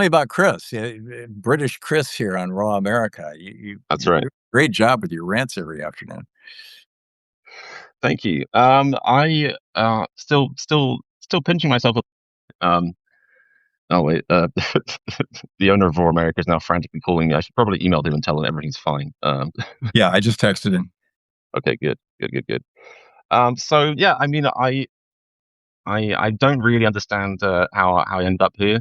me about Chris, British Chris here on Raw America. That's You right. do a great job with your rants every afternoon. Thank you. I still pinching myself. Um, oh wait, the owner of Raw America is now frantically calling me. I should probably email him and tell him everything's fine. Yeah, I just texted him. Okay, good. So yeah, I mean, I don't really understand how I ended up here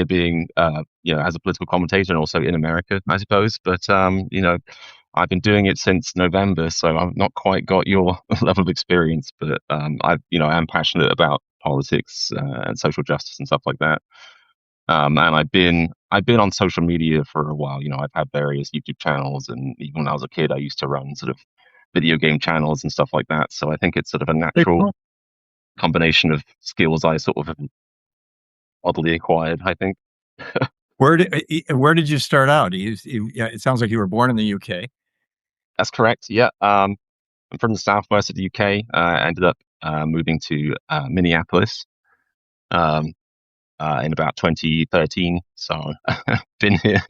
being as a political commentator and also in America, I suppose. But I've been doing it since November, so I've not quite got your level of experience. But I am passionate about politics and social justice and stuff like that. And I've been on social media for a while. I've had various YouTube channels, and even when I was a kid, I used to run sort of video game channels and stuff like that. So I think it's sort of a Very natural cool. combination of skills I sort of oddly acquired, I think. Where did you start out? Yeah, it sounds like you were born in the UK. That's correct. Yeah. I'm from the southwest of the UK. I ended up moving to Minneapolis um, in about 2013. So been here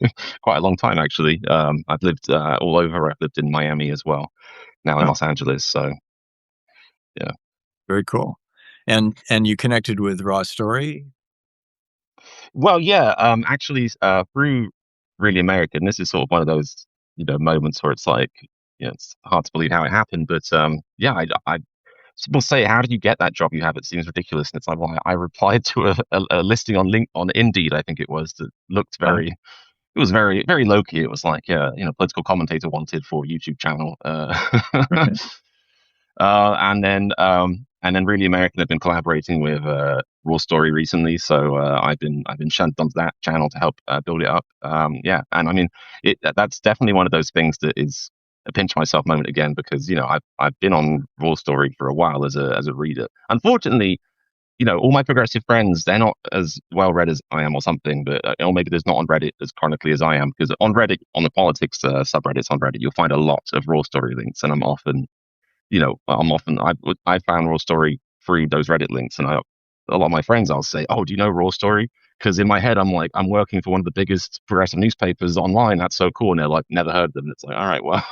quite a long time, actually. I've lived all over. I've lived in Miami as well, now in Oh, Los Angeles. So yeah. very cool. And you connected with Raw Story. Well, yeah. Actually, through Really American, this is sort of one of those moments where it's like, it's hard to believe how it happened. But yeah, I people say, how did you get that job you have? It seems ridiculous. And it's like, well, I replied to a listing on Indeed, I think it was, that looked Uh, it was very, very low key. It was like, political commentator wanted for YouTube channel. right. And then Really American have been collaborating with Raw Story recently, so I've been shunned onto that channel to help build it up. Yeah, and I mean, that's definitely one of those things that is a pinch myself moment again, because I've been on Raw Story for a while as a reader. Unfortunately, all my progressive friends, they're not as well read as I am or something, but or maybe there's not on Reddit as chronically as I am, because on Reddit, on the politics subreddits on Reddit, you'll find a lot of Raw Story links, and I found Raw Story through those Reddit links, and a lot of my friends, I'll say, "Oh, do you know Raw Story?" Because in my head, I'm like, I'm working for one of the biggest progressive newspapers online. That's so cool, and they're like, never heard of them. And it's like, all right, well,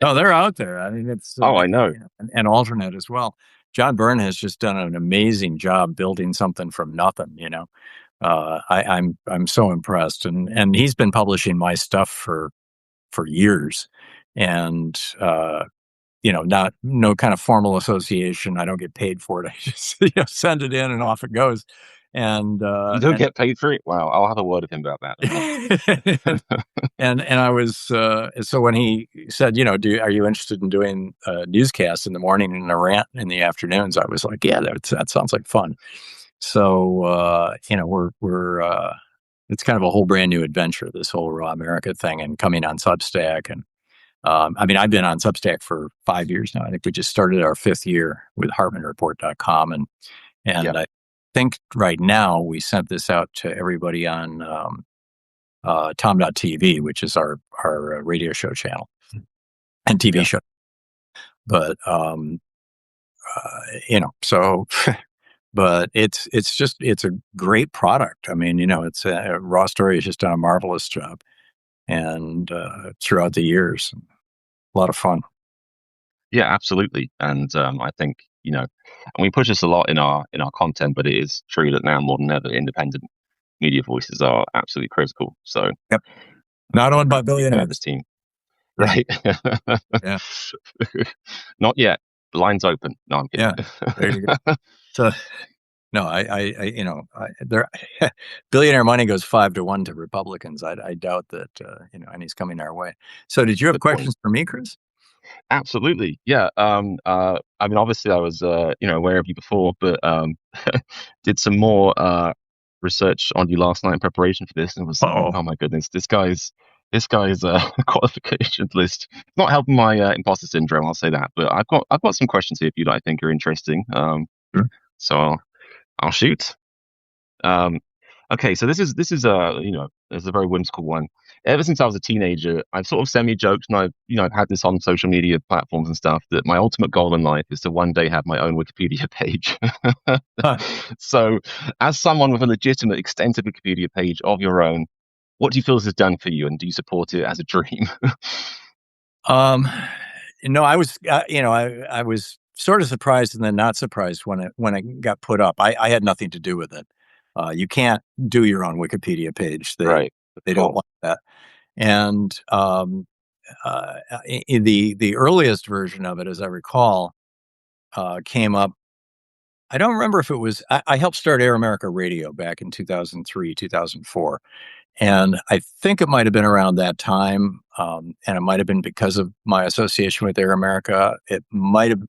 Oh, they're out there. I mean, it's oh, I know. an alternate as well. John Byrne has just done an amazing job building something from nothing. I'm so impressed, and he's been publishing my stuff for years, and not no kind of formal association. I don't get paid for it. I just send it in and off it goes. And You don't get paid for it? Wow, I'll have a word with him about and that. and I was so when he said, are you interested in doing a newscast in the morning and a rant in the afternoons? I was like, yeah, that sounds like fun. So we're it's kind of a whole brand new adventure, this whole Raw America thing, and coming on Substack. And I mean, I've been on Substack for 5 years now. I think we just started our fifth year with HartmannReport.com, Yeah, and I think right now we sent this out to everybody on Tom.tv, which is our radio show channel and TV yeah. show. But so but it's a great product. I mean, it's Raw Story has just done a marvelous job, and throughout the years, a lot of fun. Yeah, absolutely. And I think, and we push this a lot in our content, but it is true that now more than ever, independent media voices are absolutely critical. So Yep. Not owned by be part of this billionaires. team, Yeah. right? Yeah. Not yet. The line's open. No, I'm Yeah. kidding. There you go. So no, there billionaire money goes 5-1 to Republicans. I doubt that any's coming our way. So, did you have Good point. questions for me, Chris? Absolutely. Yeah. I mean, obviously I was, aware of you before, but, did some more, research on you last night in preparation for this, and was like, Oh, oh my goodness, this guy's qualifications list not helping my imposter syndrome. I'll say that, but I've got some questions here for you that I think are interesting. sure. So I'll shoot. Um, okay, so this is a very whimsical one. ever since I was a teenager, I've sort of semi-joked, and I've had this on social media platforms and stuff, that my ultimate goal in life is to one day have my own Wikipedia page. Huh. So, as someone with a legitimate, extensive Wikipedia page of your own, what do you feel this has done for you, and do you support it as a dream? Um, no, I was, I was sort of surprised and then not surprised when it got put up. I had nothing to do with it. You can't do your own Wikipedia page. They Right, of they don't course. like that. And in the earliest version of it, as I recall, came up. I don't remember if it was. I helped start Air America Radio back in 2003, 2004. And I think it might have been around that time, and it might have been because of my association with Air America. It might have,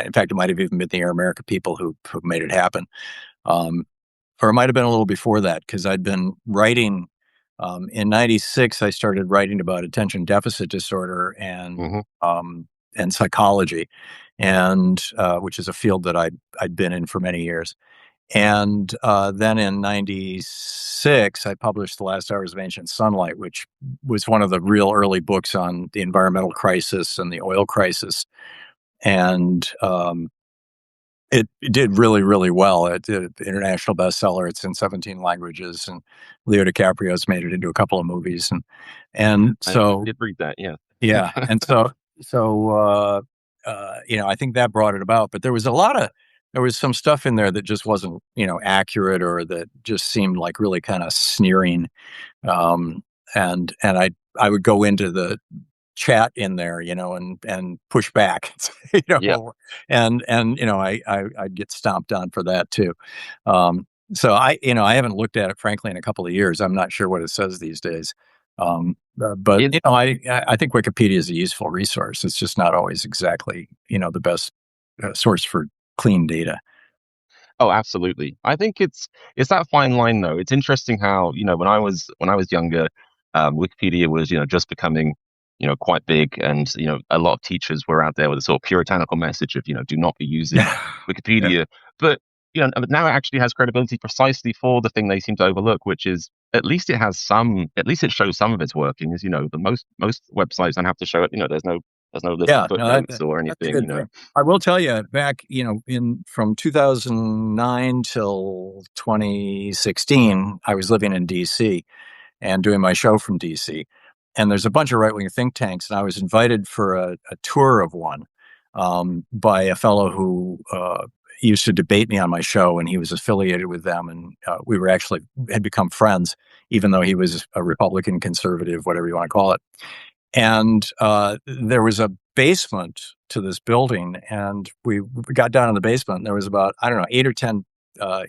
in fact, it might have even been the Air America people who made it happen. Um, or it might have been a little before that because I'd been writing. In '96, I started writing about attention deficit disorder Hmm. and psychology, and which is a field that I'd been in for many years. And then in '96, I published The Last Hours of Ancient Sunlight, which was one of the real early books on the environmental crisis and the oil crisis. And it did really, really well. It did an international bestseller. It's in 17 languages, and Leo DiCaprio's made it into a couple of movies. And I so, did read that, yeah. yeah. And so, I think that brought it about. But there was some stuff in there that just wasn't, accurate or that just seemed like really kind of sneering. Um, and I would go into the chat in there, and push back, Yeah. I'd get stomped on for that too. So I haven't looked at it frankly in a couple of years. I'm not sure what it says these days. But It, I think Wikipedia is a useful resource. It's just not always exactly, the best source for clean data. Oh, absolutely. I think it's that fine line though. It's interesting how, when I was younger, Wikipedia was, just becoming, quite big, and a lot of teachers were out there with a sort of puritanical message of, do not be using Yeah. Yeah. Wikipedia. But but now it actually has credibility precisely for the thing they seem to overlook, which is at least it shows some of its workings. The most websites don't have to show it. There's no little Yeah, no, footnotes or that's a anything. good thing. I will tell you, back, in from 2009 till 2016, I was living in DC and doing my show from DC. And there's a bunch of right wing think tanks, and I was invited for a tour of one by a fellow who used to debate me on my show, and he was affiliated with them, and we were actually had become friends, even though he was a Republican conservative, whatever you want to call it. And there was a basement to this building, and we got down in the basement, and there was about, I don't know, 8 or 10 uh,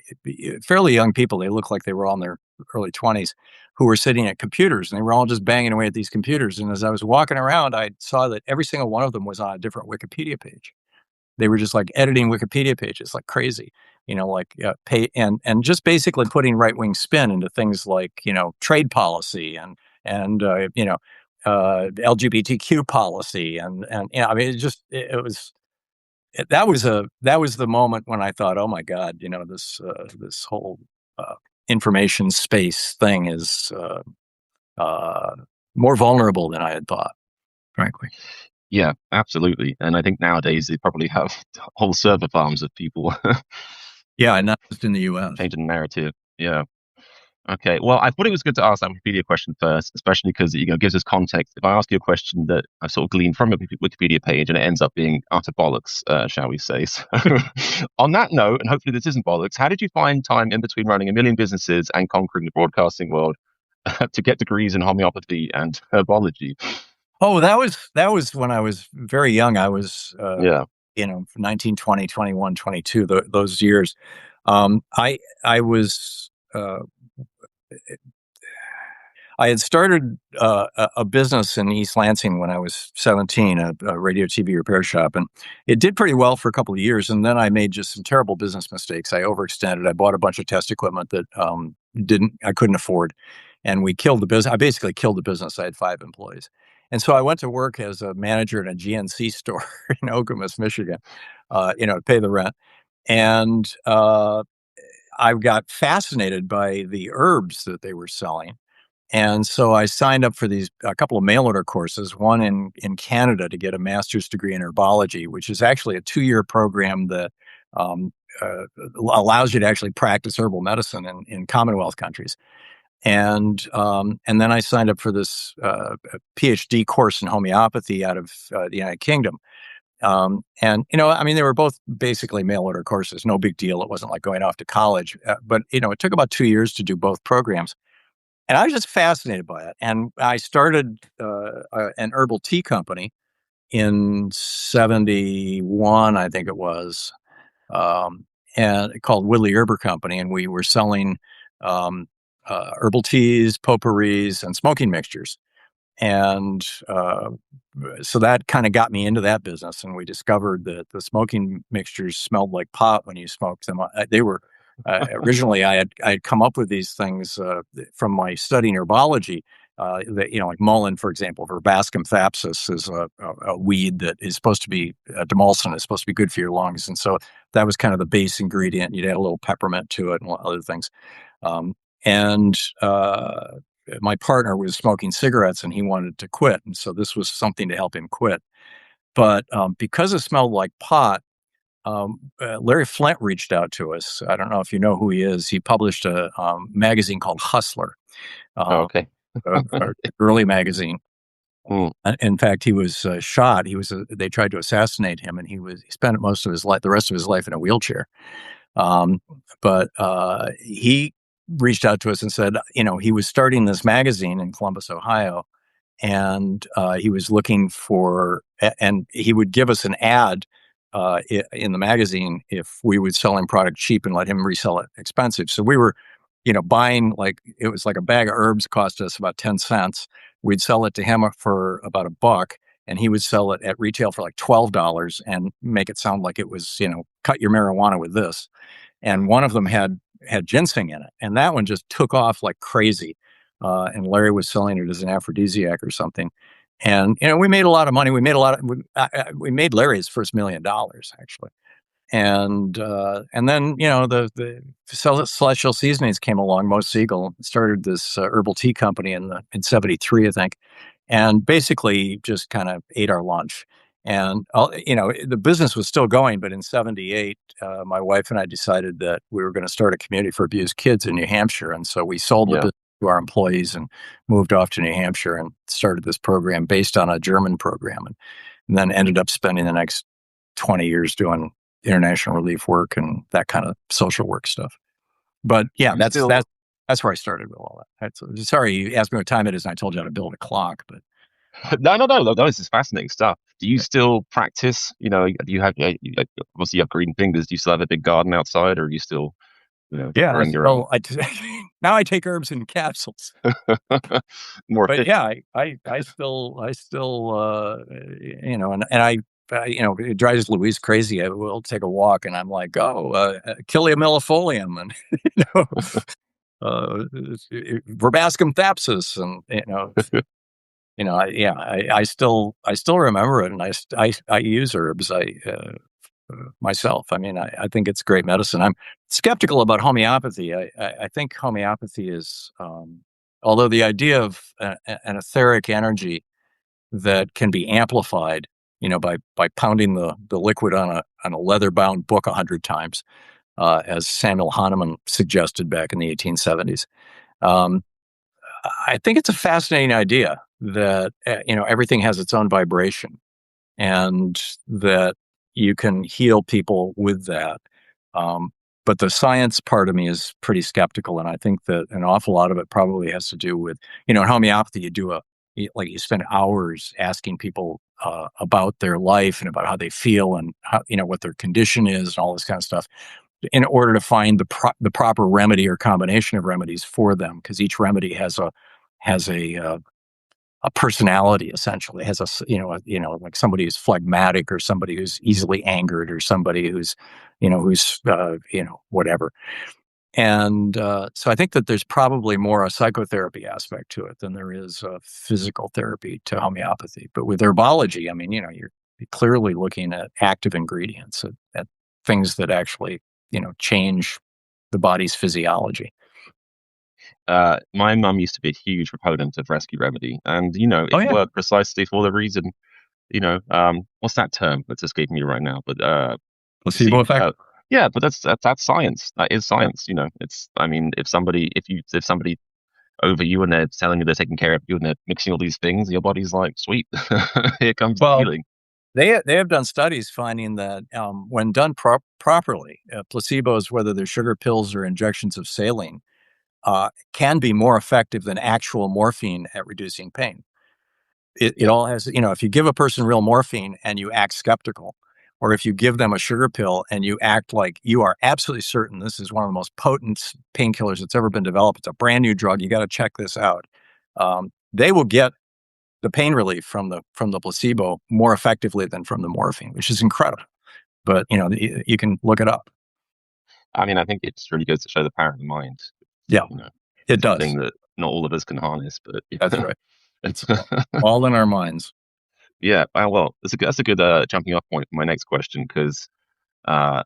fairly young people. They looked like they were all in their early 20s, who were sitting at computers, and they were all just banging away at these computers. And as I was walking around, I saw that every single one of them was on a different Wikipedia page. They were just like editing Wikipedia pages like crazy, like pay and just basically putting right wing spin into things like trade policy and LGBTQ policy and I mean it was that was the moment when I thought, oh my God, this whole uh, information space thing is uh, more vulnerable than I had thought, frankly. Yeah, absolutely. And I think nowadays they probably have whole server farms of people Yeah, and not just in the U.S. changing the narrative. Yeah. Okay. Well, I thought it was good to ask that Wikipedia question first, especially because it gives us context. If I ask you a question that I've sort of gleaned from a Wikipedia page and it ends up being utter bollocks, shall we say? So, on that note, and hopefully this isn't bollocks, how did you find time in between running a million businesses and conquering the broadcasting world to get degrees in homeopathy and herbology? Oh, that was when I was very young. I was, Yeah. 19, 20, 21, 22. Those years. I was. I had started a business in East Lansing when I was 17, a radio TV repair shop, and it did pretty well for a couple of years. And then I made just some terrible business mistakes. I overextended. I bought a bunch of test equipment that didn't I couldn't afford, and we killed the business. I basically killed the business. I had 5 employees, and so I went to work as a manager in a GNC store in Okemos, Michigan, to pay the rent. And I got fascinated by the herbs that they were selling, And so I signed up for a couple of mail order courses, one in Canada to get a master's degree in herbology, which is actually a 2-year program that um, allows you to actually practice herbal medicine in Commonwealth countries. And then I signed up for this PhD course in homeopathy out of the United Kingdom. And, I mean, they were both basically mail order courses, no big deal. It wasn't like going off to college. But, it took about 2 years to do both programs. And I was just fascinated by it. And I started an herbal tea company in 71, I think it was, um, and called Woodley Herber Company. And we were selling um, herbal teas, potpourris, and smoking mixtures. And so that kind of got me into that business. And we discovered that the smoking mixtures smelled like pot when you smoked them. They were originally I had come up with these things from my studying herbology. That like mullein, for example, verbascum thapsus is a weed that is supposed to be demulcent. It's supposed to be good for your lungs, and so that was kind of the base ingredient. You'd add a little peppermint to it and other things. Um, and my partner was smoking cigarettes and he wanted to quit. And so this was something to help him quit. But because it smelled like pot, Larry Flint reached out to us. I don't know if you know who he is. He published a magazine called Hustler, Oh, uh, okay. a early magazine. Mm, In fact, he was shot. They tried to assassinate him, and he spent most of his life, the rest of his life, in a wheelchair. Um, but he reached out to us and said, he was starting this magazine in Columbus, Ohio, and he was looking and he would give us an ad in the magazine if we would sell him product cheap and let him resell it expensive. So we were, buying, like, it was like a bag of herbs cost us about 10 cents. We'd sell it to him for about $1, and he would sell it at retail for like $12 and make it sound like it was, cut your marijuana with this. And one of them had ginseng in it, and that one just took off like crazy. And Larry was selling it as an aphrodisiac or something. And we made a lot of money. We made Larry's first $1 million, actually. And then the Celestial Seasonings came along. Mo Siegel started this herbal tea company in '73, I think, and basically just kind of ate our lunch. And the business was still going, but in '78, my wife and I decided that we were going to start a community for abused kids in New Hampshire, and so we sold the yeah. business to our employees and moved off to New Hampshire and started this program based on a German program, and then ended up spending the next 20 years doing international relief work and that kind of social work stuff. But yeah, You still that's where I started with all that. Sorry, you asked me what time it is, and I told you how to build a clock. But no. This is fascinating stuff. Do you yeah, still practice? Do you have obviously you have green fingers? Do you still have a big garden outside, or are you still yeah. growing your own? Now I take herbs in capsules. More But efficient. yeah, I still and it drives Louise crazy. We'll take a walk, and I'm like, oh, Achillea millefolium, and verbascum thapsus, and I still remember it, and I use herbs. Myself. I mean, I think it's great medicine. I'm skeptical about homeopathy. I think homeopathy is, although the idea of an etheric energy that can be amplified, by pounding the liquid on a leather bound book 100 times, as Samuel Hahnemann suggested back in the 1870s. Um, I think it's a fascinating idea that everything has its own vibration, and that you can heal people with that. Um, but the science part of me is pretty skeptical, and I think that an awful lot of it probably has to do with, in homeopathy, you spend hours asking people about their life and about how they feel and how, what their condition is and all this kind of stuff in order to find the proper remedy or combination of remedies for them, because each remedy has a personality, essentially. It has like somebody who's phlegmatic, or somebody who's easily angered, or somebody who's whatever. And so I think that there's probably more a psychotherapy aspect to it than there is a physical therapy to homeopathy. But with herbology, I mean, you're clearly looking at active ingredients, at things that actually change the body's physiology. My mum used to be a huge proponent of rescue remedy, and Oh it yeah, worked precisely for the reason. What's that term that's escaping me right now? But placebo placebo. effect. Yeah, but that's science. That is science. It's I mean, if somebody over you and they're telling you they're taking care of you and they're mixing all these things, your body's like, sweet, here comes the Well, healing. they have done studies finding that when done properly, placebos, whether they're sugar pills or injections of saline, can be more effective than actual morphine at reducing pain. It Yeah, all has, if you give a person real morphine and you act skeptical, or if you give them a sugar pill and you act like you are absolutely certain this is one of the most potent painkillers that's ever been developed, it's a brand new drug, you got to check this out. They will get the pain relief from the placebo more effectively than from the morphine, which is incredible. But you can look it up. I mean, I think it just really goes to show the power of the mind. Yeah, You know, it something does. that not all of us can harness, but That's right. it's It's all in our minds. yeah. Well, that's a good jumping off point for my next question because Uh,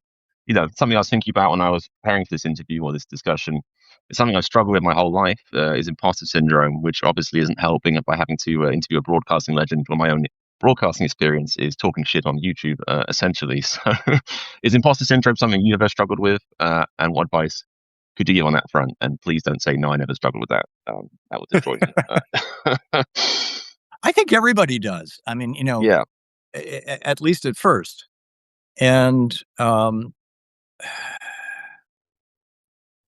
something I was thinking about when I was preparing for this interview or this discussion. It's something I've struggled with my whole life, is imposter syndrome, which obviously isn't helping by having to interview a broadcasting legend when my own broadcasting experience is talking shit on YouTube, essentially. So, is imposter syndrome something you ever struggled with? And what advice could you give on that front? And please don't say, no, I never struggled with that. That would destroy me. I think everybody does. I mean, Yeah, at least at first. And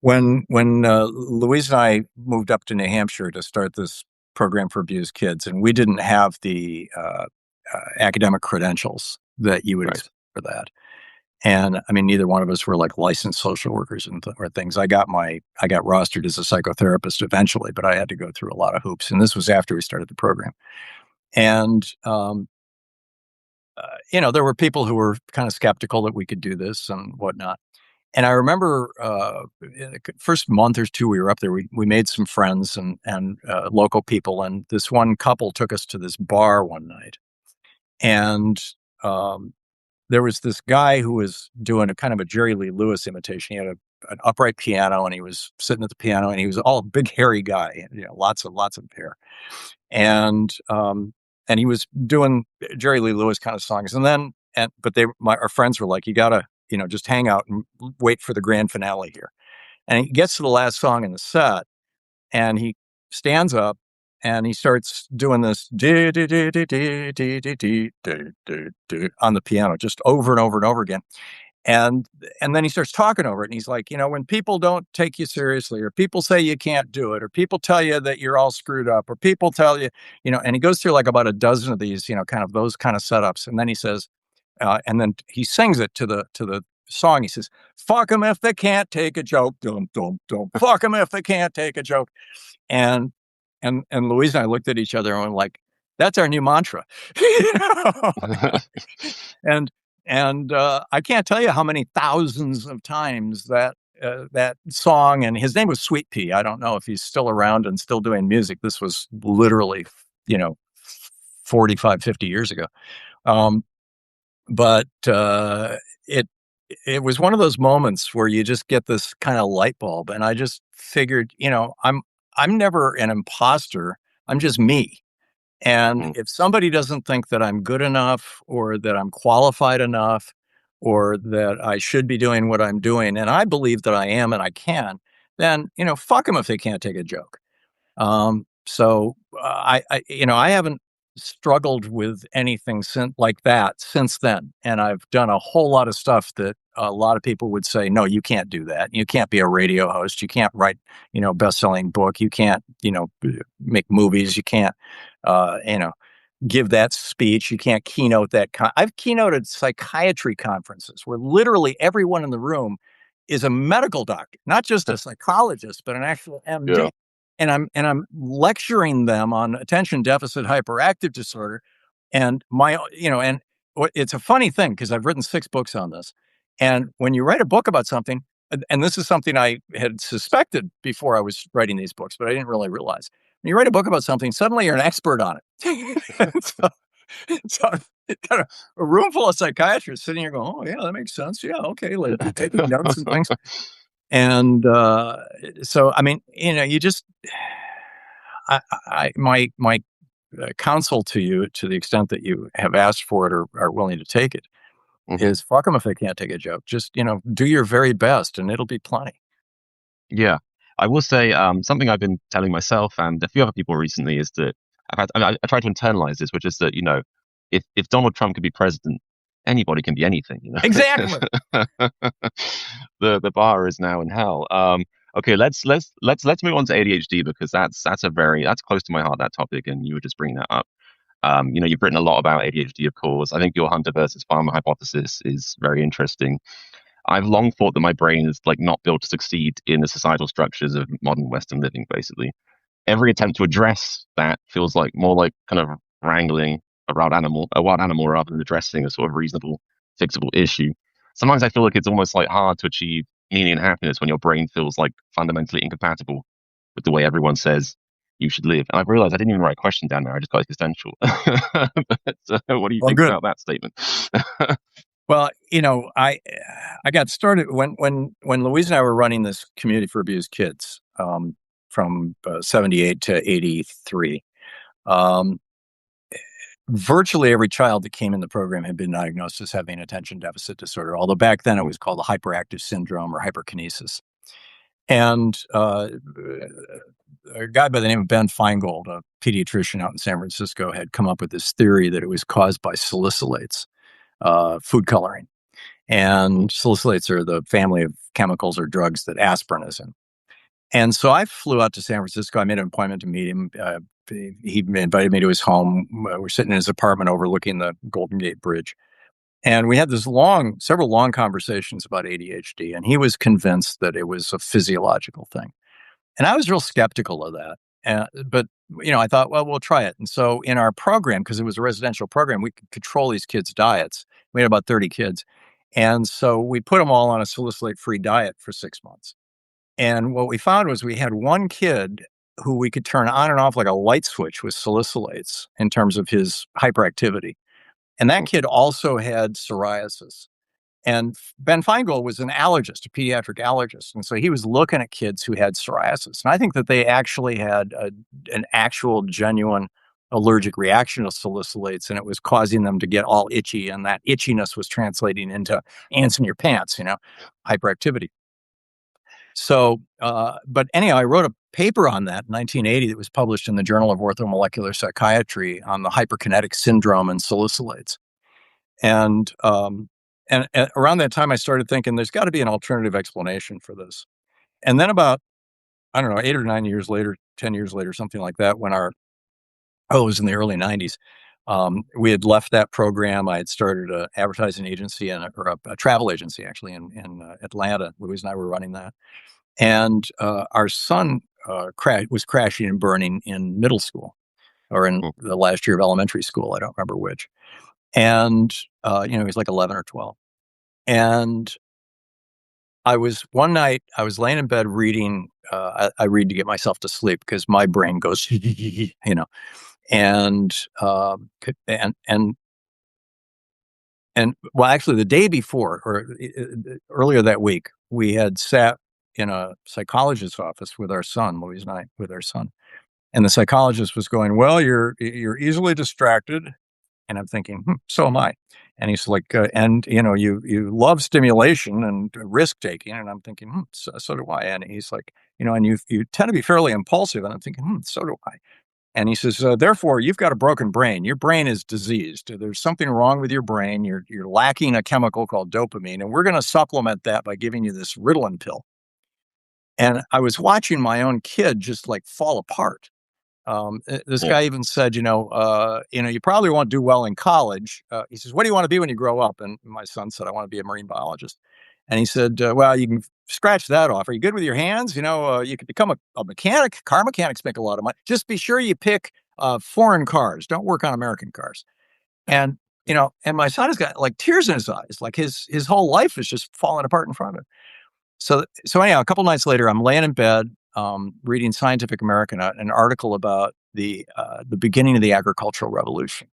when Louise and I moved up to New Hampshire to start this program for abused kids, and we didn't have the academic credentials that you would right. expect for that. And I mean, neither one of us were like licensed social workers or things. I got rostered as a psychotherapist eventually, but I had to go through a lot of hoops. And this was after we started the program. And there were people who were kind of skeptical that we could do this and whatnot. And I remember in the first month or two we were up there, we made some friends and local people. And this one couple took us to this bar one night. And um, there was this guy who was doing a kind of a Jerry Lee Lewis imitation. He had an upright piano and he was sitting at the piano and he was all big, hairy guy, lots of hair. And and he was doing Jerry Lee Lewis kind of songs. But our friends were like, you gotta, just hang out and wait for the grand finale here. And he gets to the last song in the set and he stands up and he starts doing this on the piano just over and over and over again. And then he starts talking over it and he's like, when people don't take you seriously or people say you can't do it or people tell you that you're all screwed up or people tell you, and he goes through like about a dozen of these, kind of those kind of setups. And then he says, and then he sings it to the song. He says, "Fuck them if they can't take a joke. Dum dum dum. Fuck them if they can't take a joke." And and Louise and I looked at each other and were like, "That's our new mantra." You know? and I can't tell you how many thousands of times that song, and his name was Sweet Pea. I don't know if he's still around and still doing music. This was literally, you know, 45, 50 years ago. Um, but it it was one of those moments where you just get this kind of light bulb, and I just figured, I'm never an imposter. I'm just me. And Mm, if somebody doesn't think that I'm good enough or that I'm qualified enough or that I should be doing what I'm doing, and I believe that I am and I can, then, fuck them if they can't take a joke. I haven't struggled with anything like that since then. And I've done a whole lot of stuff that a lot of people would say, no, you can't do that. You can't be a radio host. You can't write, best-selling book. You can't, make movies. You can't, give that speech. You can't keynote that. I've keynoted psychiatry conferences where literally everyone in the room is a medical doctor, not just a psychologist, but an actual yeah. MD. And I'm lecturing them on attention deficit hyperactive disorder. And it's a funny thing because I've written 6 books on this. And when you write a book about something, and this is something I had suspected before I was writing these books, but I didn't really realize. When you write a book about something, suddenly you're an expert on it. so got a room full of psychiatrists sitting here going, "Oh yeah, that makes sense. Yeah, okay," like taking notes and things. And so, I mean, you just, my counsel to you, to the extent that you have asked for it or are willing to take it, Hmm. is fuck them if they can't take a joke. Just, do your very best and it'll be plenty. Yeah, I will say something I've been telling myself and a few other people recently is that I try to internalize this, which is that if Donald Trump could be president, anybody can be anything. Exactly. The bar is now in hell. Okay, let's move on to ADHD because that's close to my heart, that topic, and you were just bringing that up. You've written a lot about ADHD, of course. I think your hunter versus farmer hypothesis is very interesting. I've long thought that my brain is like not built to succeed in the societal structures of modern Western living, basically. Every attempt to address that feels like more like kind of wrangling a wild animal rather than addressing a sort of reasonable, fixable issue. Sometimes I feel like it's almost like hard to achieve meaning and happiness when your brain feels like fundamentally incompatible with the way everyone says you should live. And I've realized I didn't even write a question down there. I just got existential. But, what do you Well, think good. about that statement? Well, I got started when Louise and I were running this community for abused kids, from 78 to 83. Um, Virtually every child that came in the program had been diagnosed as having attention deficit disorder, although back then it was called a hyperactive syndrome or hyperkinesis. And a guy by the name of Ben Feingold, a pediatrician out in San Francisco, had come up with this theory that it was caused by salicylates, food coloring. And salicylates are the family of chemicals or drugs that aspirin is in. And so I flew out to San Francisco. I made an appointment to meet him. He invited me to his home. We're sitting in his apartment overlooking the Golden Gate Bridge. And we had several long conversations about ADHD. And he was convinced that it was a physiological thing. And I was real skeptical of that. But, I thought, well, we'll try it. And so in our program, because it was a residential program, we could control these kids' diets. We had about 30 kids. And so we put them all on a salicylate-free diet for 6 months. And what we found was we had one kid who we could turn on and off like a light switch with salicylates in terms of his hyperactivity. And that kid also had psoriasis. And Ben Feingold was an allergist, a pediatric allergist. And so he was looking at kids who had psoriasis. And I think that they actually had an actual genuine allergic reaction to salicylates, and it was causing them to get all itchy. And that itchiness was translating into ants in your pants, hyperactivity. So, but anyhow, I wrote a paper on that in 1980 that was published in the Journal of Orthomolecular Psychiatry on the hyperkinetic syndrome and salicylates. And around that time, I started thinking there's got to be an alternative explanation for this. And then about, I don't know, 8 or 9 years later, 10 years later, something like that, it was in the early 90s. We had left that program. I had started an advertising agency or a travel agency, actually, in Atlanta. Louise and I were running that. And our son was crashing and burning in middle school or in the last year of elementary school. I don't remember which. And, he was like 11 or 12. And one night, I was laying in bed reading. I read to get myself to sleep because my brain goes, and, and, well, actually, the day before or earlier that week, we had sat in a psychologist's office with our son, Louise and I, with our son. And the psychologist was going, well, you're easily distracted. And I'm thinking, so am I. And he's like, and you love stimulation and risk taking. And I'm thinking, so do I. And he's like, and you tend to be fairly impulsive. And I'm thinking, so do I. And he says, therefore, you've got a broken brain. Your brain is diseased. There's something wrong with your brain. You're lacking a chemical called dopamine, and we're going to supplement that by giving you this Ritalin pill. And I was watching my own kid just like fall apart. This Yeah. guy even said, you probably won't do well in college. He says, what do you want to be when you grow up? And my son said, I want to be a marine biologist. And he said, well, you can scratch that off. Are you good with your hands? You could become a mechanic. Car mechanics make a lot of money. Just be sure you pick foreign cars. Don't work on American cars. And, and my son has got like tears in his eyes. Like his whole life is just falling apart in front of him. So anyhow, a couple nights later, I'm laying in bed, reading Scientific American, an article about the beginning of the agricultural revolution.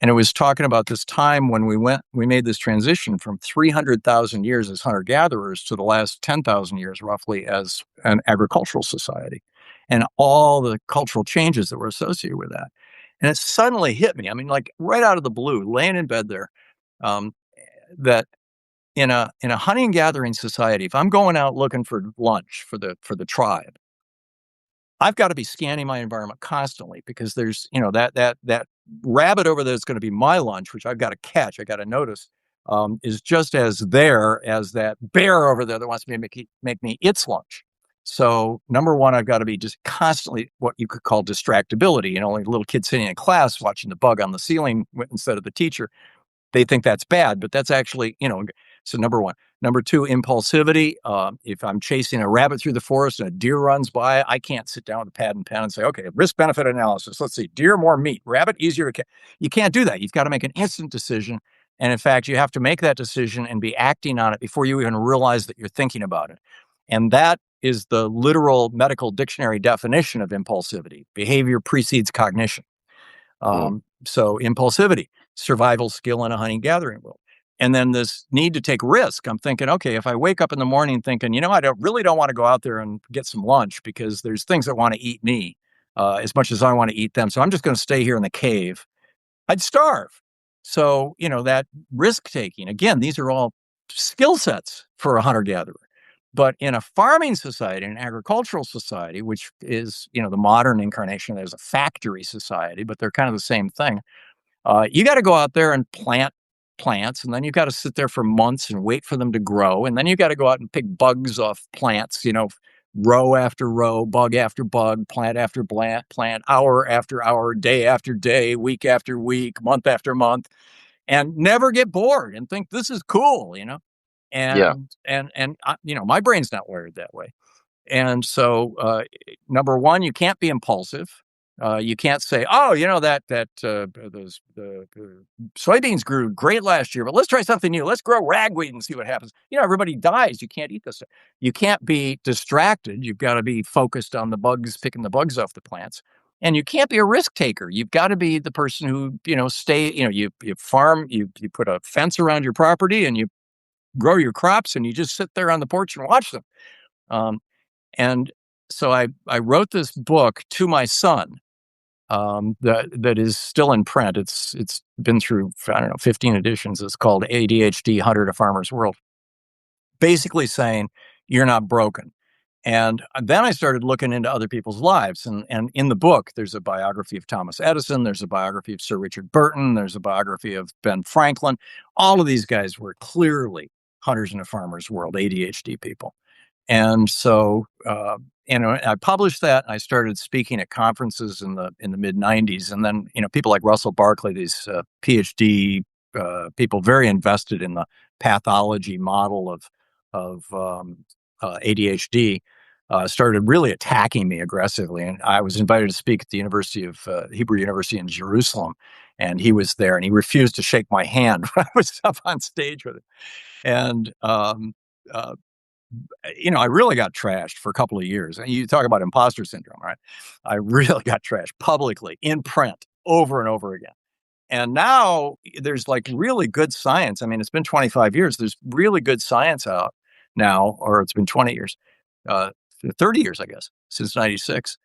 And it was talking about this time when we made this transition from 300,000 years as hunter gatherers to the last 10,000 years roughly as an agricultural society, and all the cultural changes that were associated with that. And it suddenly hit me. I mean, like right out of the blue, laying in bed there, um, that in a hunting and gathering society, if I'm going out looking for lunch for the tribe, I've got to be scanning my environment constantly because there's, that rabbit over there that's going to be my lunch, which I've got to catch, I got to notice, is just as there as that bear over there that wants me to make me its lunch. So number one, I've got to be just constantly what you could call distractibility. Like a little kid sitting in class watching the bug on the ceiling instead of the teacher. They think that's bad, but that's actually, so number one. Number two, impulsivity. If I'm chasing a rabbit through the forest and a deer runs by, I can't sit down with a pad and pen and say, okay, risk benefit analysis. Let's see, deer, more meat, rabbit, easier to catch. You can't do that. You've got to make an instant decision. And in fact, you have to make that decision and be acting on it before you even realize that you're thinking about it. And that is the literal medical dictionary definition of impulsivity. Behavior precedes cognition. Mm. So impulsivity, survival skill in a hunting gathering world. And then this need to take risk. I'm thinking, okay, if I wake up in the morning thinking, I really don't want to go out there and get some lunch because there's things that want to eat me as much as I want to eat them. So I'm just going to stay here in the cave. I'd starve. So, that risk taking, again, these are all skill sets for a hunter gatherer. But in a farming society, an agricultural society, which is, the modern incarnation, there's a factory society, but they're kind of the same thing. You got to go out there and plant plants, and then you got to sit there for months and wait for them to grow. And then you got to go out and pick bugs off plants, row after row, bug after bug, plant after plant, hour after hour, day after day, week after week, month after month, and never get bored and think this is cool. Yeah. And my brain's not wired that way. And so, number one, you can't be impulsive. You can't say, "Oh, those the soybeans grew great last year, but let's try something new. Let's grow ragweed and see what happens." Everybody dies. You can't eat this stuff. You can't be distracted. You've got to be focused on the bugs, picking the bugs off the plants. And you can't be a risk taker. You've got to be the person who, you farm, you put a fence around your property and you grow your crops and you just sit there on the porch and watch them. And so I wrote this book to my son that is still in print. It's been through, I don't know, 15 editions. It's called ADHD Hunter to Farmer's World, basically saying you're not broken. And then I started looking into other people's lives. And in the book, there's a biography of Thomas Edison. There's a biography of Sir Richard Burton. There's a biography of Ben Franklin. All of these guys were clearly hunters in a farmer's world, ADHD people. And so, I published that. And I started speaking at conferences in the mid '90s, and then people like Russell Barkley, these PhD people, very invested in the pathology model of ADHD, started really attacking me aggressively. And I was invited to speak at the University of Hebrew University in Jerusalem, and he was there, and he refused to shake my hand when I was up on stage with him. And I really got trashed for a couple of years. And you talk about imposter syndrome, right? I really got trashed publicly in print over and over again. And now there's like really good science. I mean, it's been 25 years. There's really good science out now, or it's been 20 years, 30 years, I guess, since 96,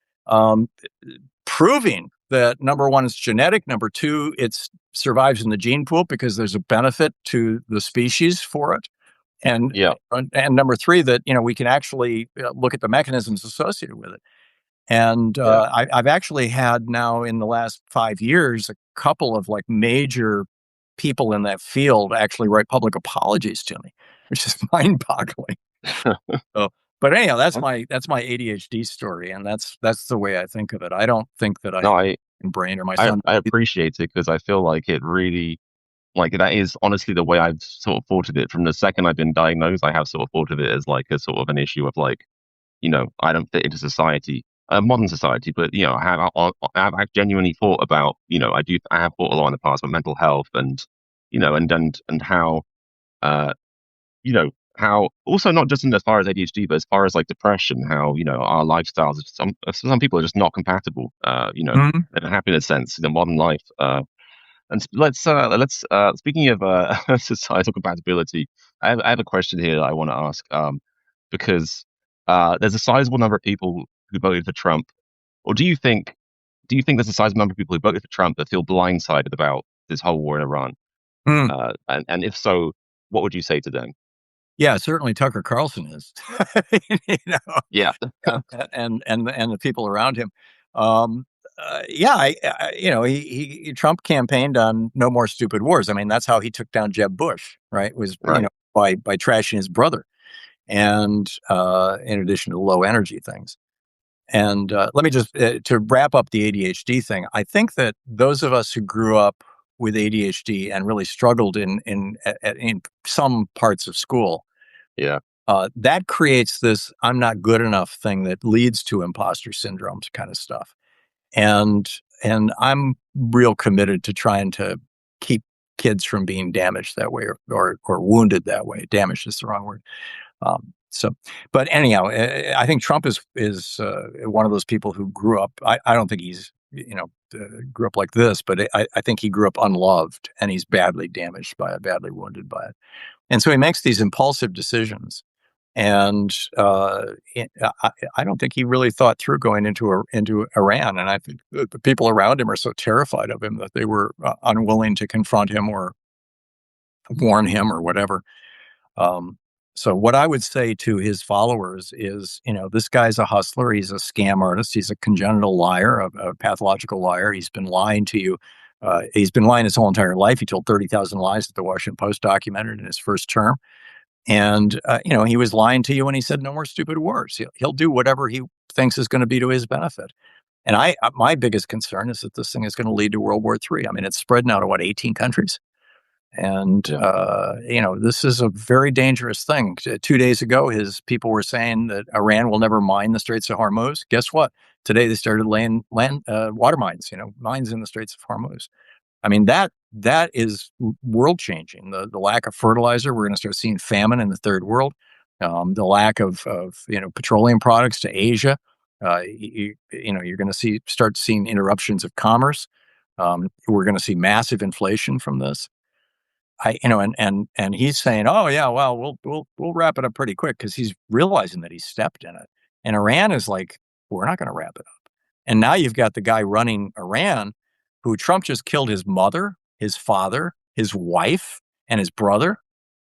proving that number one, it's genetic. Number two, it survives in the gene pool because there's a benefit to the species for it. And Yeah. and number three, that we can actually look at the mechanisms associated with it. And Yeah. I've actually had now in the last 5 years a couple of like major people in that field actually write public apologies to me, which is mind-boggling. So, but anyhow, that's my ADHD story, and that's the way I think of it. I don't think that I No, can brain or my I son. I appreciate it because I feel like it really, like, that is honestly the way I've sort of thought of it from the second I've been diagnosed. I have sort of thought of it as like a sort of an issue of like, I don't fit into society, modern society. But I've genuinely thought about, I have thought a lot in the past about mental health and, and how, uh, how also not just in as far as ADHD, but as far as like depression, how, our lifestyles, some people are just not compatible, in a happiness sense, in the modern life. And speaking of societal compatibility, I have a question here that I want to ask, because there's a sizable number of people who voted for Trump, or do you think there's a sizable number of people who voted for Trump that feel blindsided about this whole war in Iran? Hmm. And if so, what would you say to them? Yeah, certainly Tucker Carlson is, you know, Yeah, and the people around him. Um, yeah, Trump campaigned on no more stupid wars. I mean, that's how he took down Jeb Bush, right? Was right. by trashing his brother, and in addition to low energy things. And let me just to wrap up the ADHD thing. I think that those of us who grew up with ADHD and really struggled in some parts of school, Yeah, that creates this "I'm not good enough" thing that leads to imposter syndromes kind of stuff. And I'm real committed to trying to keep kids from being damaged that way, or wounded that way. Damaged is the wrong word. So, but anyhow, I think Trump is one of those people who grew up. I don't think he's grew up like this, but I think he grew up unloved, and he's badly damaged by it, badly wounded by it, and so he makes these impulsive decisions. And I don't think he really thought through going into Iran, and I think the people around him are so terrified of him that they were unwilling to confront him or warn him or whatever. Um, so what I would say to his followers is, this guy's a hustler. He's a scam artist. He's a congenital liar, a pathological liar. He's been lying to you. He's been lying his whole entire life. He told 30,000 lies that the Washington Post documented in his first term. And, he was lying to you when he said no more stupid wars. He'll do whatever he thinks is going to be to his benefit. And my biggest concern is that this thing is going to lead to World War III. I mean, it's spread now to 18 countries. And, this is a very dangerous thing. 2 days ago, his people were saying that Iran will never mine the Straits of Hormuz. Guess what? Today, they started laying water mines, mines in the Straits of Hormuz. I mean, that is world changing. The lack of fertilizer, we're going to start seeing famine in the third world. The lack of petroleum products to Asia. You're going to start seeing interruptions of commerce. We're going to see massive inflation from this. And he's saying, "Oh yeah, well, we'll wrap it up pretty quick," because he's realizing that he's stepped in it. And Iran is like, "We're not going to wrap it up." And now you've got the guy running Iran, who Trump just killed his mother, his father, his wife, and his brother.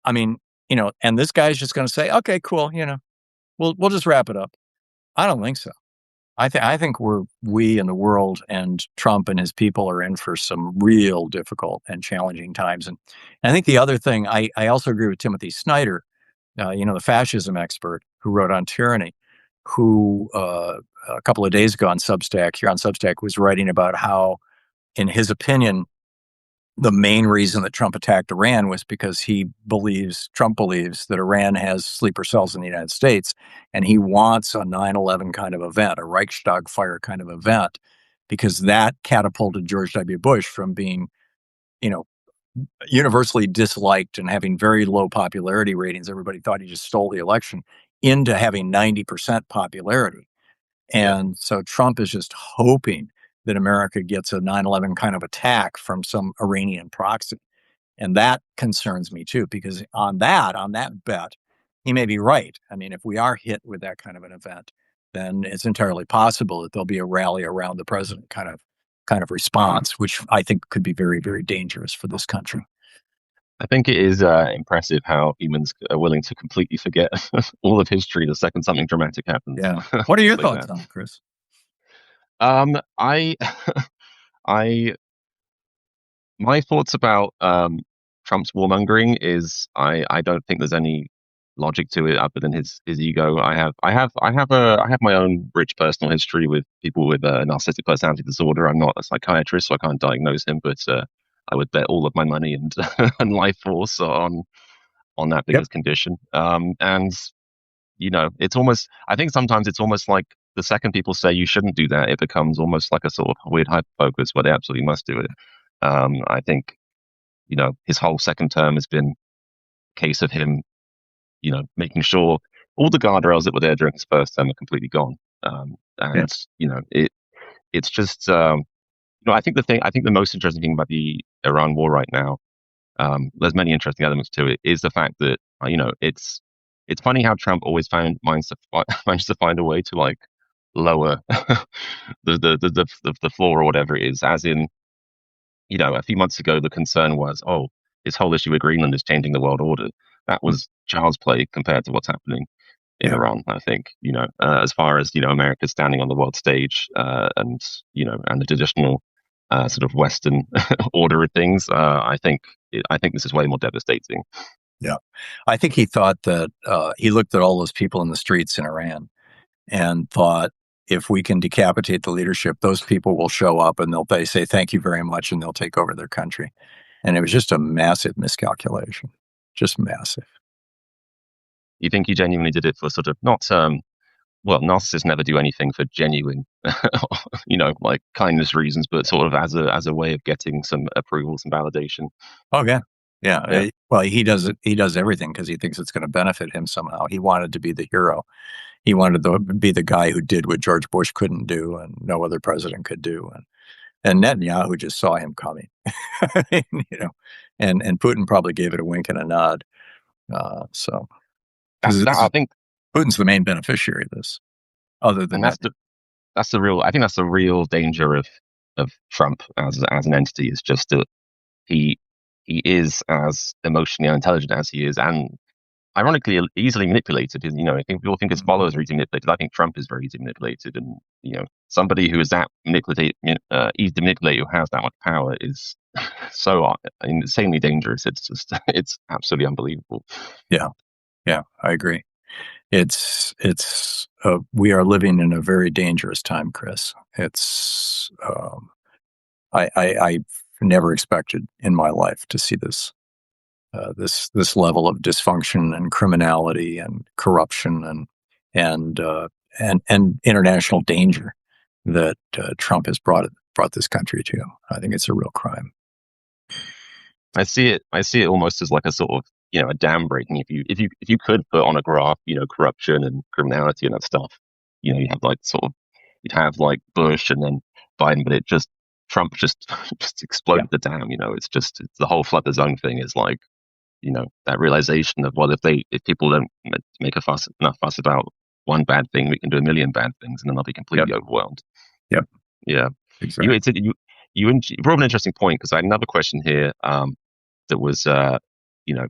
I mean, and this guy's just going to say, "Okay, cool, we'll just wrap it up." I don't think so. I think we in the world and Trump and his people are in for some real difficult and challenging times. And I think the other thing, I also agree with Timothy Snyder, the fascism expert who wrote on tyranny, who a couple of days ago on Substack, here on Substack, was writing about how, in his opinion, the main reason that Trump attacked Iran was because Trump believes that Iran has sleeper cells in the United States, and he wants a 9/11 kind of event, a Reichstag fire kind of event, because that catapulted George W. Bush from being, you know, universally disliked and having very low popularity ratings. Everybody thought he just stole the election, into having 90% popularity. yeah. And so Trump is just hoping that America gets a 9/11 kind of attack from some Iranian proxy. And that concerns me too, because on that bet, he may be right. I mean, if we are hit with that kind of an event, then it's entirely possible that there'll be a rally around the president kind of response, which I think could be very, very dangerous for this country. I think it is impressive how humans are willing to completely forget all of history the second something dramatic happens, Yeah. What are your like thoughts that. on it, Chris? I, I, my thoughts about Trump's warmongering is I don't think there's any logic to it other than his ego. I have my own rich personal history with people with narcissistic personality disorder. I'm not a psychiatrist, so I can't diagnose him, but I would bet all of my money and and life force on that Yep. biggest condition. And it's almost, I think sometimes it's almost like the second people say you shouldn't do that, it becomes almost like a sort of weird hyper focus where they absolutely must do it. I think, his whole second term has been a case of him, making sure all the guardrails that were there during his first term are completely gone. Yeah. And, it's just, I think the most interesting thing about the Iran war right now, there's many interesting elements to it, is the fact that it's funny how Trump always managed to find a way to like lower the floor or whatever it is. As in, a few months ago, the concern was, oh, this whole issue with Greenland is changing the world order. That was child's play compared to what's happening in Yeah, Iran. I think, as far as, America standing on the world stage, and the traditional sort of Western order of things, I think this is way more devastating. yeah. I think he thought that he looked at all those people in the streets in Iran and thought, if we can decapitate the leadership, those people will show up and they say thank you very much and they'll take over their country. And it was just a massive miscalculation, just massive. You think he genuinely did it for sort of not well, narcissists never do anything for genuine, like kindness reasons, but sort of as a way of getting some approvals and validation. Oh yeah, yeah. Yeah, Well, he does it. He does everything because he thinks it's going to benefit him somehow. He wanted to be the hero. He wanted to be the guy who did what George Bush couldn't do and no other president could do. And Netanyahu just saw him coming, and Putin probably gave it a wink and a nod. So because I think, Putin's the main beneficiary of this, other than and that. that's the real. I think that's the real danger of Trump as an entity, is just that he he is as emotionally unintelligent as he is, and ironically easily manipulated. I think people think his followers are easily manipulated. I think Trump is very easily manipulated, and somebody who is that easy to manipulate, who has that much power, is so insanely dangerous. It's just it's absolutely unbelievable. Yeah, yeah, I agree. We are living in a very dangerous time, Chris. I never expected in my life to see this level of dysfunction and criminality and corruption and international danger that Trump has brought this country to. I think it's a real crime. I see it almost as like a sort of a dam breaking. If you could put on a graph, corruption and criminality and that stuff, you have like sort of you'd have like Bush and then Biden, but Trump just just Yeah, exploded the dam. It's the whole flood the zone thing is like that realization of, well, if people don't make enough fuss about one bad thing, we can do a million bad things, and then they'll be yep, completely overwhelmed. yep, Yeah, you exactly. it's, you brought up an interesting point, because I had another question here, that was you know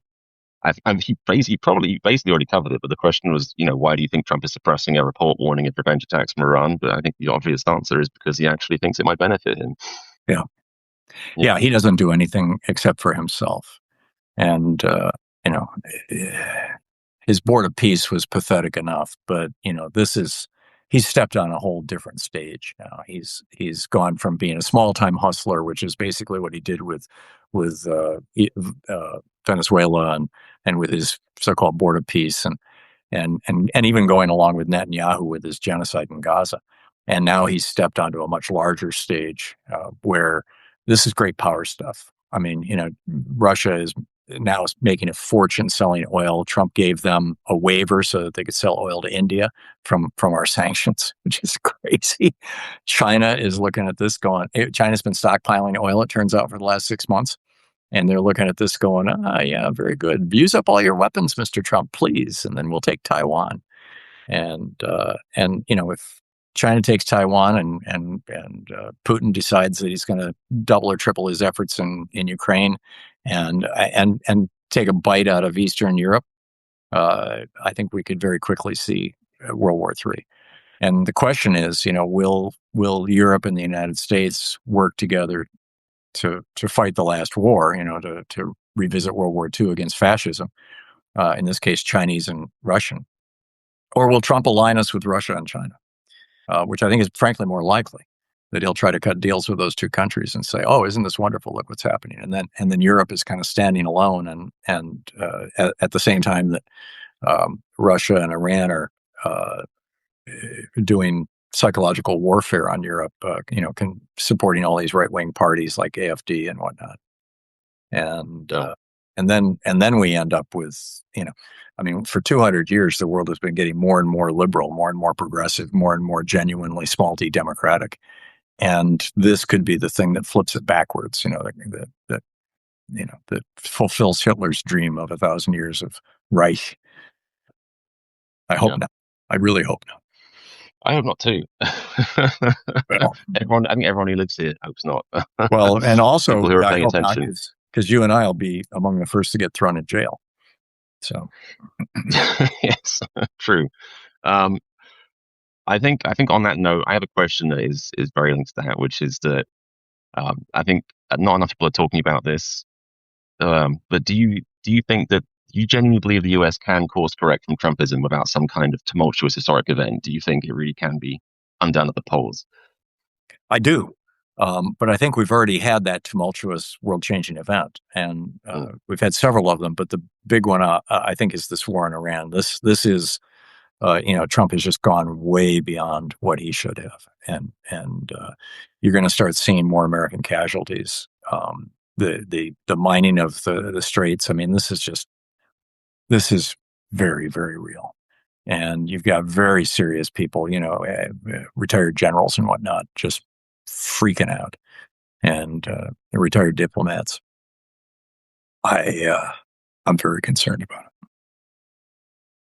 he basically already covered it, but the question was, why do you think Trump is suppressing a report warning of revenge attacks from Iran? But I think the obvious answer is because he actually thinks it might benefit him. Yeah, Yeah, yeah. He doesn't do anything except for himself, and you know, his board of peace was pathetic enough, but he's stepped on a whole different stage now. He's gone from being a small time hustler, which is basically what he did with Venezuela and with his so-called board of peace and even going along with Netanyahu with his genocide in Gaza. And now he's stepped onto a much larger stage where this is great power stuff. I mean, Russia is now making a fortune selling oil. Trump gave them a waiver so that they could sell oil to India from our sanctions, which is crazy. China is looking at this going, China's been stockpiling oil, it turns out, for the last 6 months. And they're looking at this going, yeah, very good. Use up all your weapons, Mr. Trump, please. And then we'll take Taiwan. And if China takes Taiwan and Putin decides that he's going to double or triple his efforts in Ukraine and take a bite out of Eastern Europe, I think we could very quickly see World War III. And the question is, will Europe and the United States work together to fight the last war? To revisit World War II against fascism. In this case, Chinese and Russian. Or will Trump align us with Russia and China, which I think is frankly more likely, that he'll try to cut deals with those two countries and say, "Oh, isn't this wonderful? Look what's happening." And then Europe is kind of standing alone, and at the same time that Russia and Iran are doing psychological warfare on Europe, supporting all these right wing parties like AFD and whatnot. And sure. and then we end up with, I mean, for 200 years the world has been getting more and more liberal, more and more progressive, more and more genuinely small d democratic, And this could be the thing that flips it backwards, that fulfills Hitler's dream of 1,000 years of Reich. I hope Yeah. not. I really hope not. I hope not too. Well, I think everyone who lives here hopes not. well, and also People who are I paying hope not, attention. because you and I will be among the first to get thrown in jail. So, Yes, true. Um, I think on that note, I have a question that is very linked to that, which is that I think not enough people are talking about this. But do you think that you genuinely believe the US can course correct from Trumpism without some kind of tumultuous historic event? Do you think it really can be undone at the polls? I do. But I think we've already had that tumultuous world-changing event, and Mm, we've had several of them. But the big one, I think, is this war in Iran. This is, Trump has just gone way beyond what he should have, and you're going to start seeing more American casualties. The mining of the straits. I mean, this is very, very real. And you've got very serious people, retired generals and whatnot, just freaking out, and retired diplomats. I'm very concerned about it.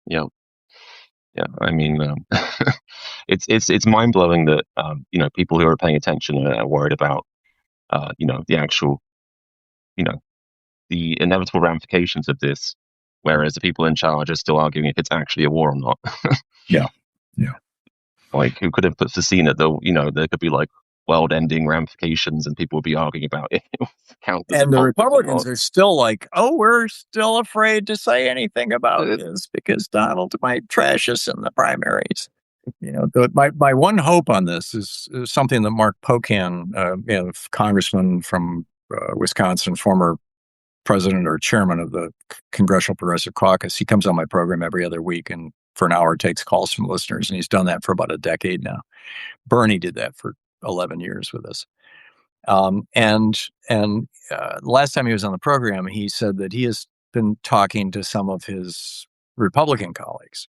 yeah, yeah. I mean, it's mind blowing that people who are paying attention are worried about the actual you know the inevitable ramifications of this, whereas the people in charge are still arguing if it's actually a war or not. Yeah, yeah. Like, who could have foreseen it? Though, there could be like world-ending ramifications, and people would be arguing about if it counts as a And the conflict or Republicans not. are still like, oh, we're still afraid to say anything about Uh, this because Donald might trash us in the primaries. My one hope on this is something that Mark Pocan, congressman from Wisconsin, former president or chairman of the Congressional Progressive Caucus, he comes on my program every other week and for an hour takes calls from listeners, and he's done that for about a decade now. Bernie did that for 11 years with us. And last time he was on the program, he said that he has been talking to some of his Republican colleagues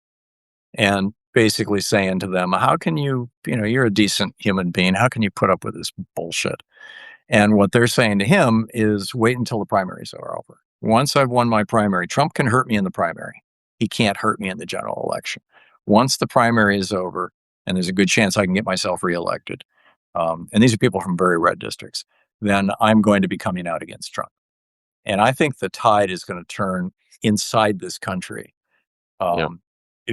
and basically saying to them, how can you're a decent human being. How can you put up with this bullshit? And what they're saying to him is wait until the primaries are over. Once I've won my primary, Trump can hurt me in the primary. He can't hurt me in the general election. Once the primary is over, and there's a good chance I can get myself reelected, and these are people from very red districts, then I'm going to be coming out against Trump. And I think the tide is going to turn inside this country yeah. um,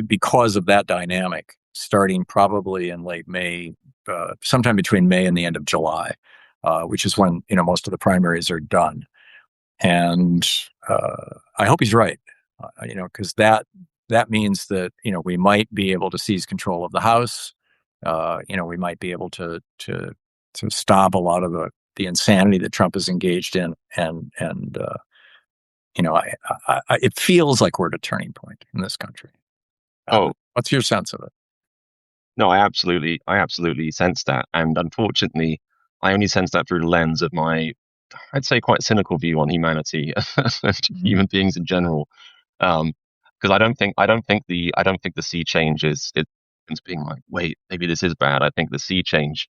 because of that dynamic, starting probably in late May, sometime between May and the end of July, which is when most of the primaries are done. And I hope he's right, because that means that we might be able to seize control of the House. We might be able to stop a lot of the insanity that Trump is engaged in, and it feels like we're at a turning point in this country. Oh, What's your sense of it? no, I absolutely sense that, and unfortunately, I only sense that through the lens of my, I'd say, quite cynical view on humanity and Mhm. human beings in general. Because I don't think the sea change is being like, wait, maybe this is bad. I think the sea change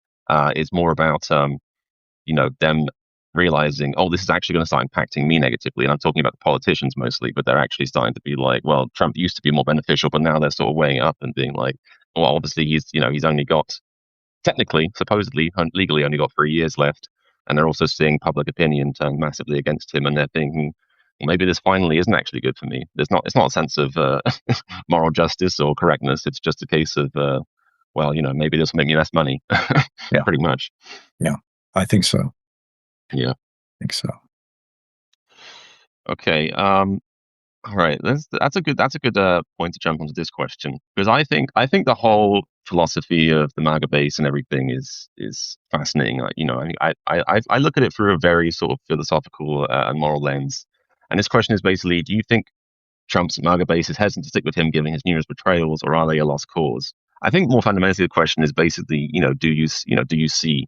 is more about them realizing, oh, this is actually going to start impacting me negatively. And I'm talking about the politicians mostly, but they're actually starting to be like, well, Trump used to be more beneficial, but now they're sort of weighing up and being like, well, obviously he's only got, technically, supposedly, legally only got 3 years left. And they're also seeing public opinion turn massively against him, and they're thinking, well, maybe this finally isn't actually good for me. It's not a sense of moral justice or correctness. It's just a case of, well, maybe this will make me less money, Yeah, pretty much. yeah, I think so. Yeah. I think so. Okay. All right. That's a good point to jump onto this question, because I think the whole philosophy of the MAGA base and everything is fascinating. I look at it through a very sort of philosophical and moral lens. And this question is basically: do you think Trump's MAGA base is hesitant to stick with him, given his numerous betrayals, or are they a lost cause? I think more fundamentally, the question is basically, do you see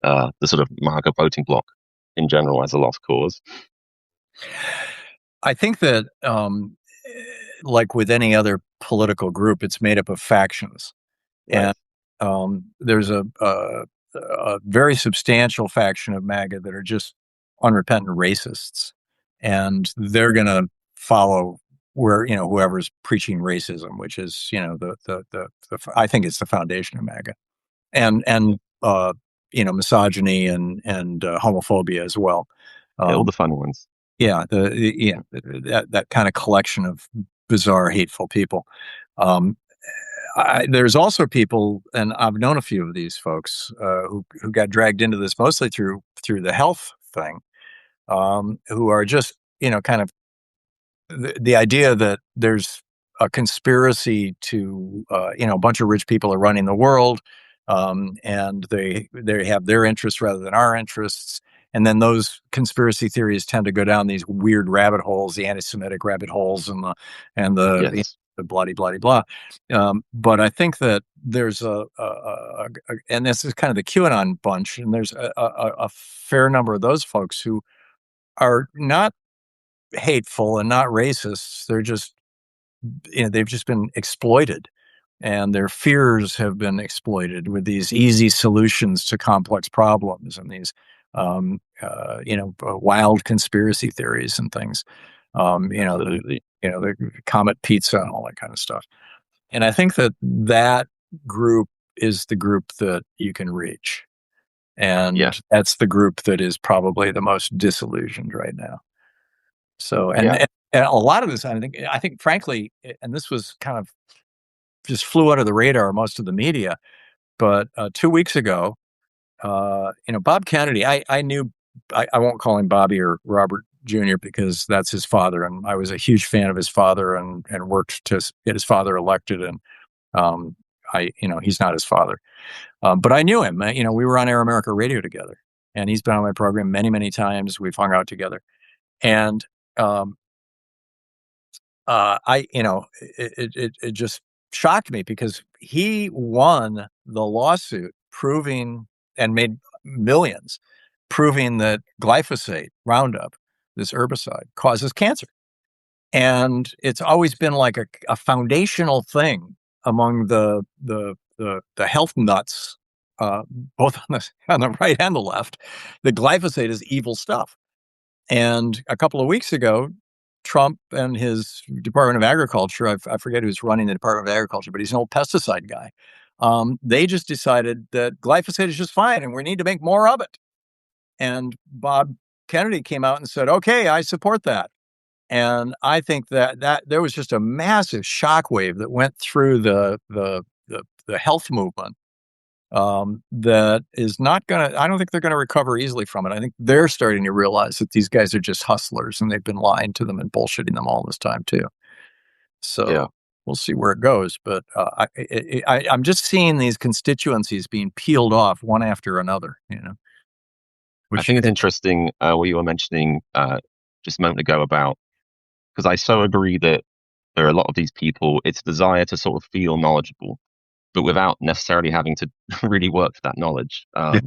the sort of MAGA voting bloc in general as a lost cause? I think that, like with any other political group, it's made up of factions, Right. and there's a very substantial faction of MAGA that are just unrepentant racists, and they're going to follow where whoever's preaching racism, which is the I think it's the foundation of MAGA, and misogyny and homophobia as well. Yeah, all Um, the fun ones. yeah, that kind of collection of bizarre, hateful people. Um, there's also people, and I've known a few of these folks who got dragged into this mostly through the health thing, who are just kind of the idea that there's a conspiracy to a bunch of rich people are running the world, and they have their interests rather than our interests. And then those conspiracy theories tend to go down these weird rabbit holes, the anti-Semitic rabbit holes, and the Yes. the bloody bloody blah. But I think that there's and this is kind of the QAnon bunch, and there's a fair number of those folks who are not hateful and not racists. They're just, they've just been exploited, and their fears have been exploited with these easy solutions to complex problems and these, wild conspiracy theories and things. Absolutely. The Comet Pizza and all that kind of stuff. And I think that group is the group that you can reach. Yeah. And that's the group that is probably the most disillusioned right now. So, Yeah. and a lot of this, I think, frankly, and this was kind of just flew under the radar of most of the media. But 2 weeks ago, Bob Kennedy, I knew, I won't call him Bobby or Robert Jr. because that's his father, and I was a huge fan of his father and worked to get his father elected. And um, he's not his father, but I knew him. We were on Air America Radio together, and he's been on my program many, many times. We've hung out together, and um, it just shocked me because he won the lawsuit proving and made millions proving that glyphosate Roundup, this herbicide, causes cancer. And it's always been like a foundational thing among the health nuts, uh, both on the right and the left, that glyphosate is evil stuff. And a couple of weeks ago, Trump and his Department of Agriculture, I forget who's running the Department of Agriculture, but he's an old pesticide guy. They just decided that glyphosate is just fine and we need to make more of it. And Bob Kennedy came out and said, okay, I support that. And I think that there was just a massive shockwave that went through the health movement, that is not going to, I don't think they're going to recover easily from it. I think they're starting to realize that these guys are just hustlers and they've been lying to them and bullshitting them all this time too. Yeah. So we'll see where it goes. But I'm just seeing these constituencies being peeled off one after another, I which, think it's interesting what you were mentioning just a moment ago about, because I so agree that there are a lot of these people, it's desire to sort of feel knowledgeable, but without necessarily having to really work for that knowledge. yeah,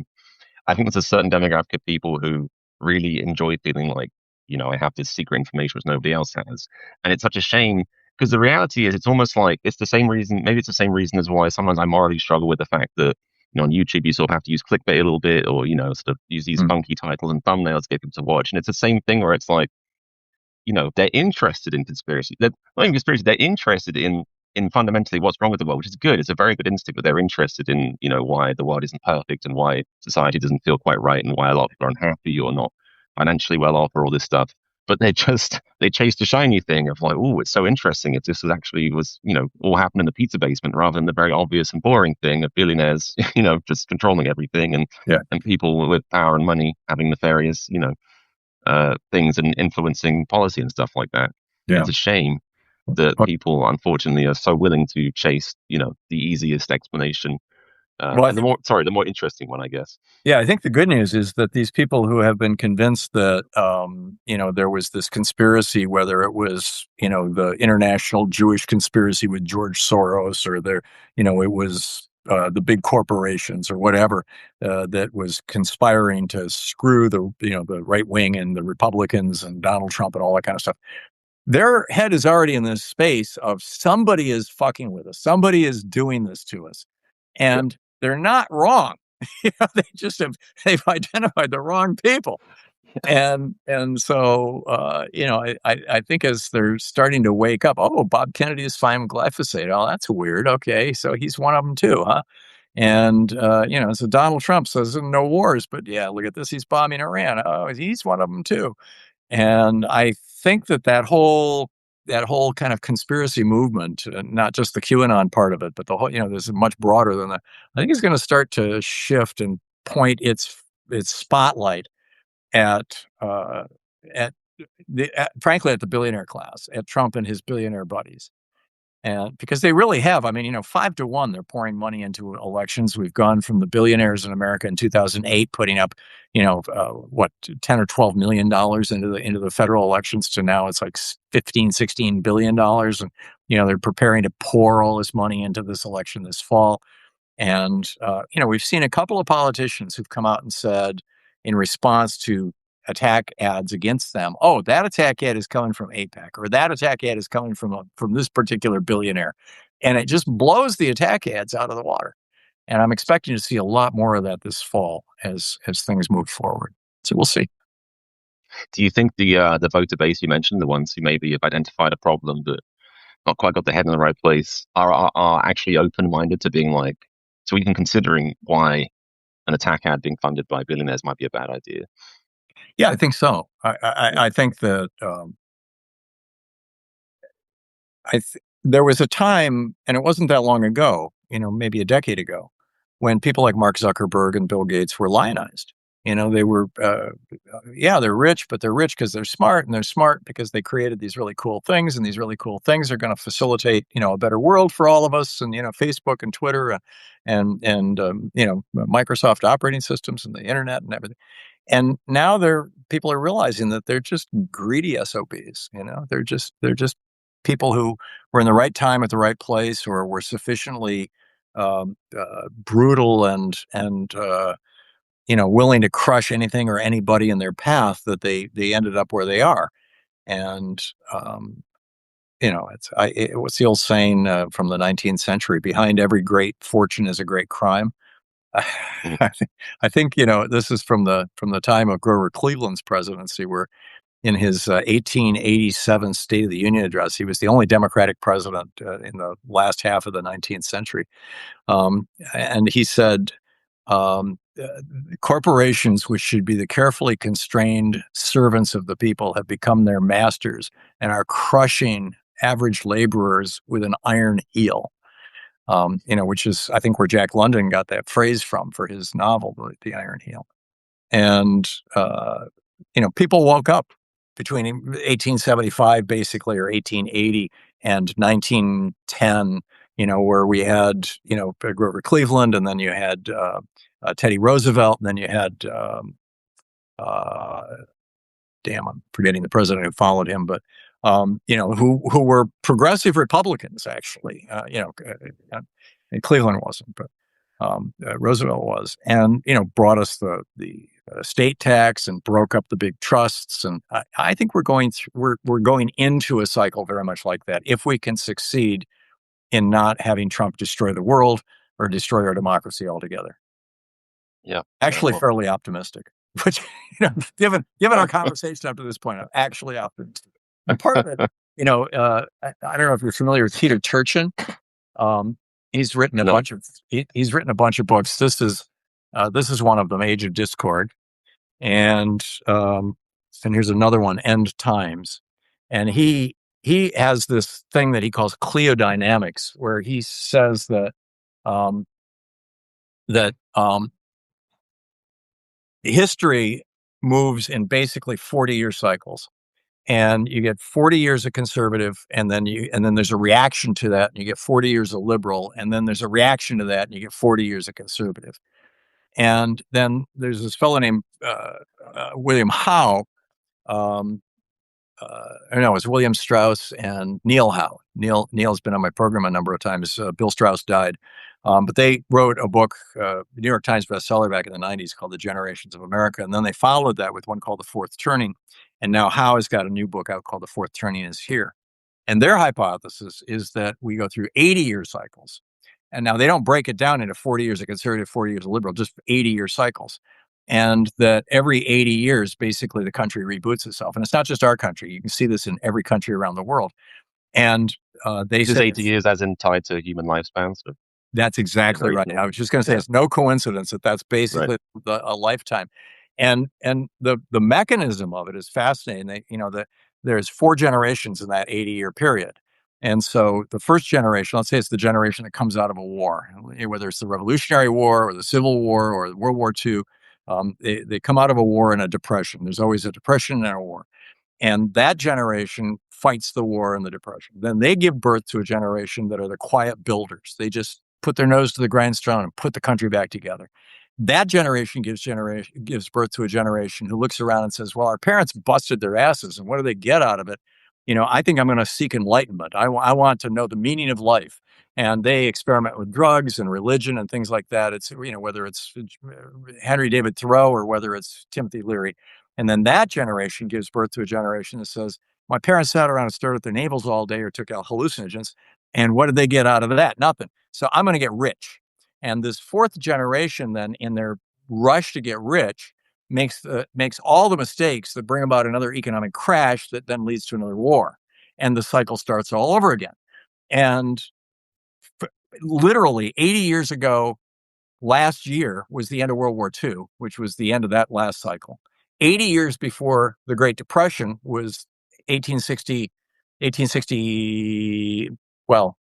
I think there's a certain demographic of people who really enjoy feeling like, I have this secret information which nobody else has. And it's such a shame because the reality is it's almost like it's the same reason, maybe it's the same reason as why sometimes I morally struggle with the fact that, on YouTube, you sort of have to use clickbait a little bit or, sort of use these mm, funky titles and thumbnails to get people to watch. And it's the same thing where it's like, they're interested in conspiracy. They're not even conspiracy. They're interested in fundamentally what's wrong with the world, which is good. It's a very good instinct, but they're interested in why the world isn't perfect and why society doesn't feel quite right and why a lot of people are unhappy or not financially well off or all this stuff. But they chase the shiny thing of like, oh, it's so interesting if this was actually was all happened in the pizza basement rather than the very obvious and boring thing of billionaires just controlling everything yeah, and people with power and money having nefarious things and influencing policy and stuff like that. And yeah. it's a shame that people, unfortunately, are so willing to chase, the easiest explanation Well, and the more interesting one, I guess. yeah, I think the good news is that these people who have been convinced that, there was this conspiracy, whether it was, the international Jewish conspiracy with George Soros, or it was the big corporations or whatever, that was conspiring to screw the right wing and the Republicans and Donald Trump and all that kind of stuff. Their head is already in this space of somebody is fucking with us. Somebody is doing this to us. Yep. And they're not wrong. They've identified the wrong people. And so I think as they're starting to wake up, oh, Bob Kennedy is fine with glyphosate. Oh, that's weird. Okay, so he's one of them too, huh? And so Donald Trump says no wars, but yeah, look at this, he's bombing Iran. Oh, he's one of them too. And I think that whole kind of conspiracy movement, not just the QAnon part of it, but the whole, this is much broader than that. I think it's going to start to shift and point its spotlight at at frankly at the billionaire class, at Trump and his billionaire buddies. And because they really have, I mean, 5-1, they're pouring money into elections. We've gone from the billionaires in America in 2008, putting up, what, 10 or 12 million dollars into the federal elections, to now it's like 15, 16 billion dollars. And, they're preparing to pour all this money into this election this fall. And, we've seen a couple of politicians who've come out and said, in response to attack ads against them, oh, that attack ad is coming from APAC, or that attack ad is coming from this particular billionaire. And it just blows the attack ads out of the water. And I'm expecting to see a lot more of that this fall as things move forward. So we'll see. Do you think the voter base you mentioned, the ones who maybe have identified a problem but not quite got their head in the right place, are actually open-minded to being like, to even considering why an attack ad being funded by billionaires might be a bad idea? Yeah, I think so. I think that there was a time, and it wasn't that long ago, maybe a decade ago, when people like Mark Zuckerberg and Bill Gates were lionized. They were, they're rich, but they're rich because they're smart, and they're smart because they created these really cool things, and these really cool things are going to facilitate, a better world for all of us. And Facebook and Twitter and Microsoft operating systems and the internet and everything. And now people are realizing that they're just greedy SOBs. They're just people who were in the right time at the right place, or were sufficiently brutal and willing to crush anything or anybody in their path, that they ended up where they are. And what's the old saying from the 19th century? Behind every great fortune is a great crime. Mhm. I think this is from the time of Grover Cleveland's presidency, where in his 1887 State of the Union address, he was the only Democratic president in the last half of the 19th century, and he said, "Corporations, which should be the carefully constrained servants of the people, have become their masters and are crushing average laborers with an iron heel." Which is, I think, where Jack London got that phrase from for his novel, The Iron Heel. And, people woke up between 1875, basically, or 1880 and 1910, where we had, Grover Cleveland, and then you had Teddy Roosevelt, and then you had, uh, damn, I'm forgetting the president who followed him, but who were progressive Republicans, actually. And Cleveland wasn't, but Roosevelt was, and brought us the estate tax and broke up the big trusts. And I think we're going into a cycle very much like that, if we can succeed in not having Trump destroy the world or destroy our democracy altogether. Yeah. Actually, Well, fairly optimistic. Which, given our conversation up to this point, I'm actually optimistic. And part of it, I don't know if you're familiar with Peter Turchin. He's written a no. bunch of he's written a bunch of books. This is one of them, Age of Discord, and here's another one, End Times. And he has this thing that he calls Cleodynamics, where he says um, that history moves in basically 40-year cycles. And you get 40 years of conservative, and then there's a reaction to that, and you get 40 years of liberal, and then there's a reaction to that, and you get 40 years of conservative. And then there's this fellow named William Howe. No, it's William Strauss and Neil Howe. Neil's been on my program a number of times. Bill Strauss died. But they wrote a book, New York Times bestseller back in the 90s, called The Generations of America. And then they followed that with one called The Fourth Turning. And now Howe has got a new book out called The Fourth Turning Is Here. And their hypothesis is that we go through 80-year cycles. And now they don't break it down into 40 years of conservative, 40 years of liberal, just 80-year cycles. And that every 80 years, basically, the country reboots itself. And it's not just our country. You can see this in every country around the world. And they Is this said 80 years as in tied to human lifespans? that's exactly right. I was just going to say, Yeah. it's no coincidence that that's Right. basically a lifetime. And the mechanism of it is fascinating. There's 4 generations in that 80-year period. And so the first generation, let's say it's the generation that comes out of a war, whether it's the Revolutionary War or the Civil War or World War II, they come out of a war and a depression. There's always a depression and a war. And that generation fights the war and the depression. Then they give birth to a generation that are the quiet builders. They just put their nose to the grindstone and put the country back together. That generation gives birth to a generation who looks around and says, well, our parents busted their asses, and what do they get out of it? I think I'm going to seek enlightenment. I want to know the meaning of life. And they experiment with drugs and religion and things like that. It's, whether it's Henry David Thoreau or whether it's Timothy Leary. And then that generation gives birth to a generation that says, my parents sat around and stared at their navels all day or took out hallucinogens. And what did they get out of that? Nothing. So I'm going to get rich. And this fourth generation, then, in their rush to get rich, makes all the mistakes that bring about another economic crash that then leads to another war. And the cycle starts all over again. And literally 80 years ago, last year was the end of World War II, which was the end of that last cycle. 80 years before the Great Depression was 1860, well,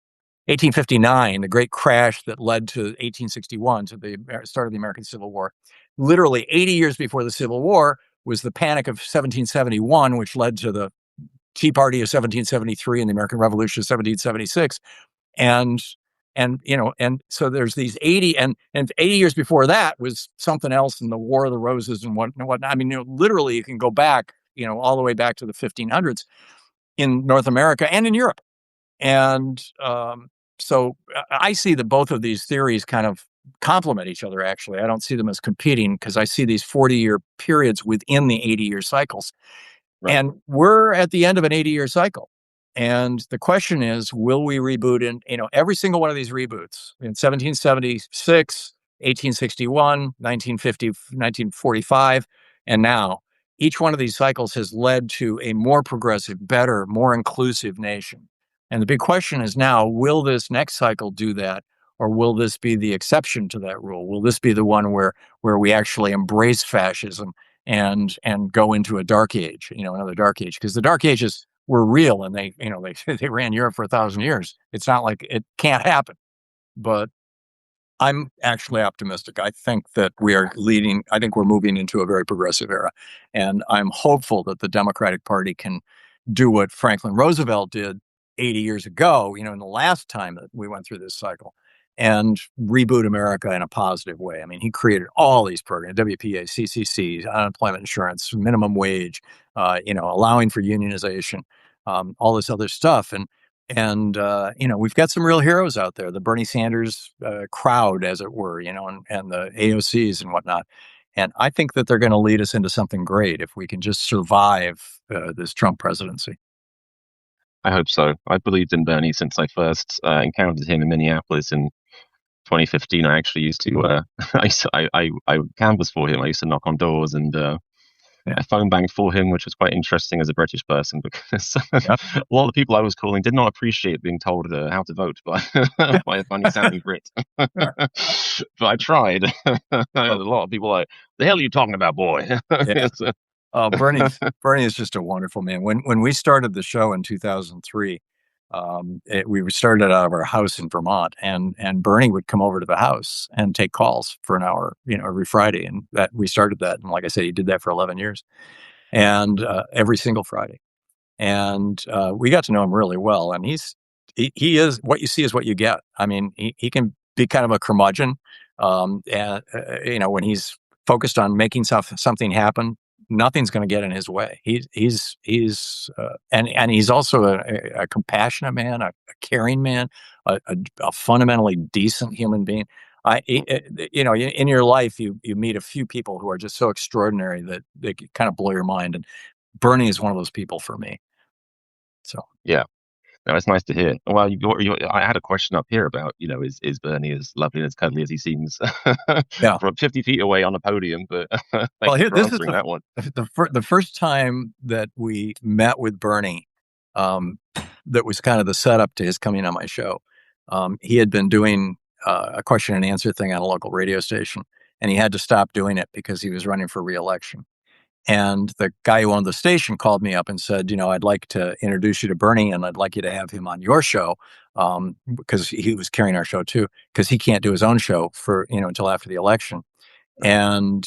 1859, the great crash that led to 1861, to the start of the American Civil War. Literally 80 years before the Civil War was the Panic of 1771, which led to the Tea Party of 1773 and the American Revolution of 1776. And so there's these 80 and 80 years before that was something else in the War of the Roses and whatnot. I mean, literally you can go back, all the way back to the 1500s in North America and in Europe. And so I see that both of these theories kind of complement each other, actually. I don't see them as competing because I see these 40-year periods within the 80-year cycles. Right. And we're at the end of an 80-year cycle. And the question is, will we reboot in, every single one of these reboots in 1776, 1861, 1950, 1945, and now, each one of these cycles has led to a more progressive, better, more inclusive nation. And the big question is now, will this next cycle do that? Or will this be the exception to that rule? Will this be the one where we actually embrace fascism and go into a dark age, another dark age? Because the dark ages were real, and they they ran Europe for 1,000 years. It's not like it can't happen. But I'm actually optimistic. I think that I think we're moving into a very progressive era. And I'm hopeful that the Democratic Party can do what Franklin Roosevelt did 80 years ago, in the last time that we went through this cycle, and reboot America in a positive way. I mean, he created all these programs, WPA, CCC, unemployment insurance, minimum wage, allowing for unionization, all this other stuff. And we've got some real heroes out there, the Bernie Sanders crowd, as it were, and the AOCs and whatnot. And I think that they're going to lead us into something great if we can just survive this Trump presidency. I hope so. I believed in Bernie since I first encountered him in Minneapolis in 2015. I actually used to, I canvassed for him. I used to knock on doors and Yeah. I phone banked for him, which was quite interesting as a British person because Yep. a lot of the people I was calling did not appreciate being told how to vote by by a funny sounding Brit. Sure. But I tried. A Oh, lot of people like, the hell are you talking about, boy? yeah. So, Bernie is just a wonderful man. When we started the show in 2003, we started out of our house in Vermont, and Bernie would come over to the house and take calls for an hour, every Friday, and that we started that. And like I said, he did that for 11 years, and every single Friday. And we got to know him really well. And he is what you see is what you get. I mean, he can be kind of a curmudgeon, and when he's focused on making something happen, nothing's going to get in his way. And he's also a compassionate man, a caring man, a fundamentally decent human being. In your life, you meet a few people who are just so extraordinary that they kind of blow your mind. And Bernie is one of those people for me. So yeah. No, it's nice to hear. Well, I had a question up here about, is Bernie as lovely and as cuddly as he seems Yeah. from 50 feet away on a podium? But Well, thank you here, for this is answering that one. the first time that we met with Bernie. Um, that was kind of the setup to his coming on my show. He had been doing a question and answer thing on a local radio station, and he had to stop doing it because he was running for reelection. And the guy who owned the station called me up and said, I'd like to introduce you to Bernie, and I'd like you to have him on your show, because he was carrying our show too, because he can't do his own show for until after the election. And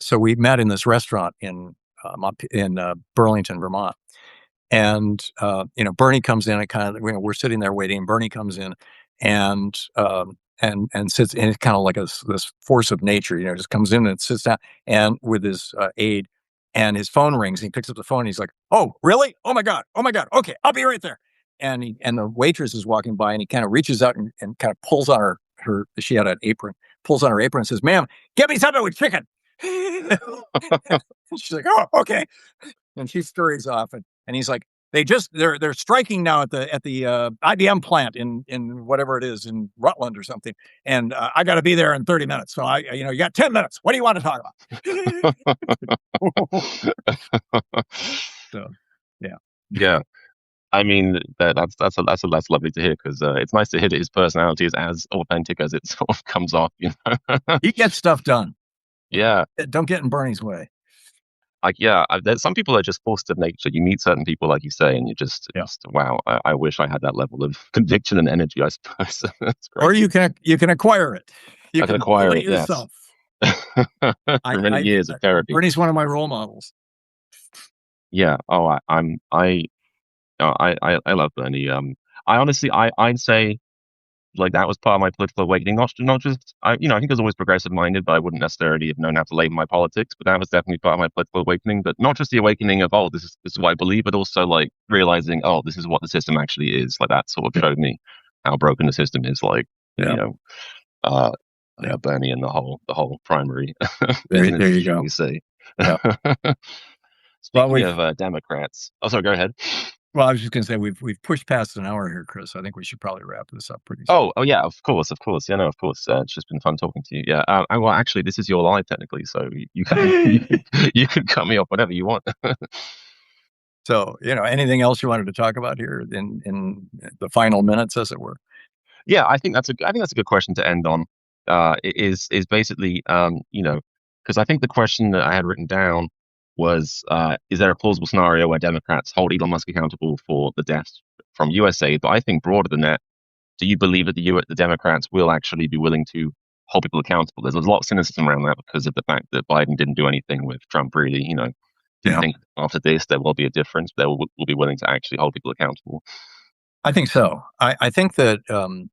so we met in this restaurant in Burlington, Vermont. And Bernie comes in and kind of we're sitting there waiting. Bernie comes in and sits, and it's kind of like this force of nature, just comes in and sits down and with his aide, and his phone rings. And he picks up the phone. And he's like, "Oh, really? Oh my god! Oh my god! Okay, I'll be right there." And the waitress is walking by, and he kind of reaches out and kind of pulls on her. She had an apron. Pulls on her apron and says, "Ma'am, get me something with chicken." She's like, "Oh, okay." And she scurries off, and he's like, they're striking now at the IBM plant in whatever it is in Rutland or something, and I got to be there in 30 minutes. So you got 10 minutes. What do you want to talk about? So, yeah, Yeah. I mean, that's lovely to hear because it's nice to hear that his personality is as authentic as it sort of comes off, he gets stuff done. Yeah. Don't get in Bernie's way. Like, yeah, there's some people are just forced of nature. You meet certain people, like you say, and you just wow. I wish I had that level of conviction and energy. I suppose that's great. Or you can acquire it. You I can acquire it yourself. For many years of therapy. Bernie's one of my role models. Yeah. Oh, I love Bernie. I honestly, I'd say like that was part of my political awakening. Not just I think I was always progressive minded, but I wouldn't necessarily have known how to label my politics. But that was definitely part of my political awakening. But not just the awakening of this is what I believe, but also like realizing this is what the system actually is. Like that sort of showed me how broken the system is. Like Bernie and the whole primary business. There you go. You say. Yeah. Speaking of Democrats, sorry, go ahead. Well, I was just going to say we've pushed past an hour here, Chris. I think we should probably wrap this up pretty soon. Oh yeah, of course. Yeah, no, of course. It's just been fun talking to you. Yeah. Well, actually, this is your live technically, so you can cut me off whenever you want. So, anything else you wanted to talk about here in the final minutes, as it were? Yeah, I think that's a good question to end on. Is basically because I think the question that I had written down was, is there a plausible scenario where Democrats hold Elon Musk accountable for the deaths from USAID? But I think broader than that, do you believe that the Democrats will actually be willing to hold people accountable? There's a lot of cynicism around that because of the fact that Biden didn't do anything with Trump, really. Do you think after this there will be a difference? They will be willing to actually hold people accountable? I think so. I think that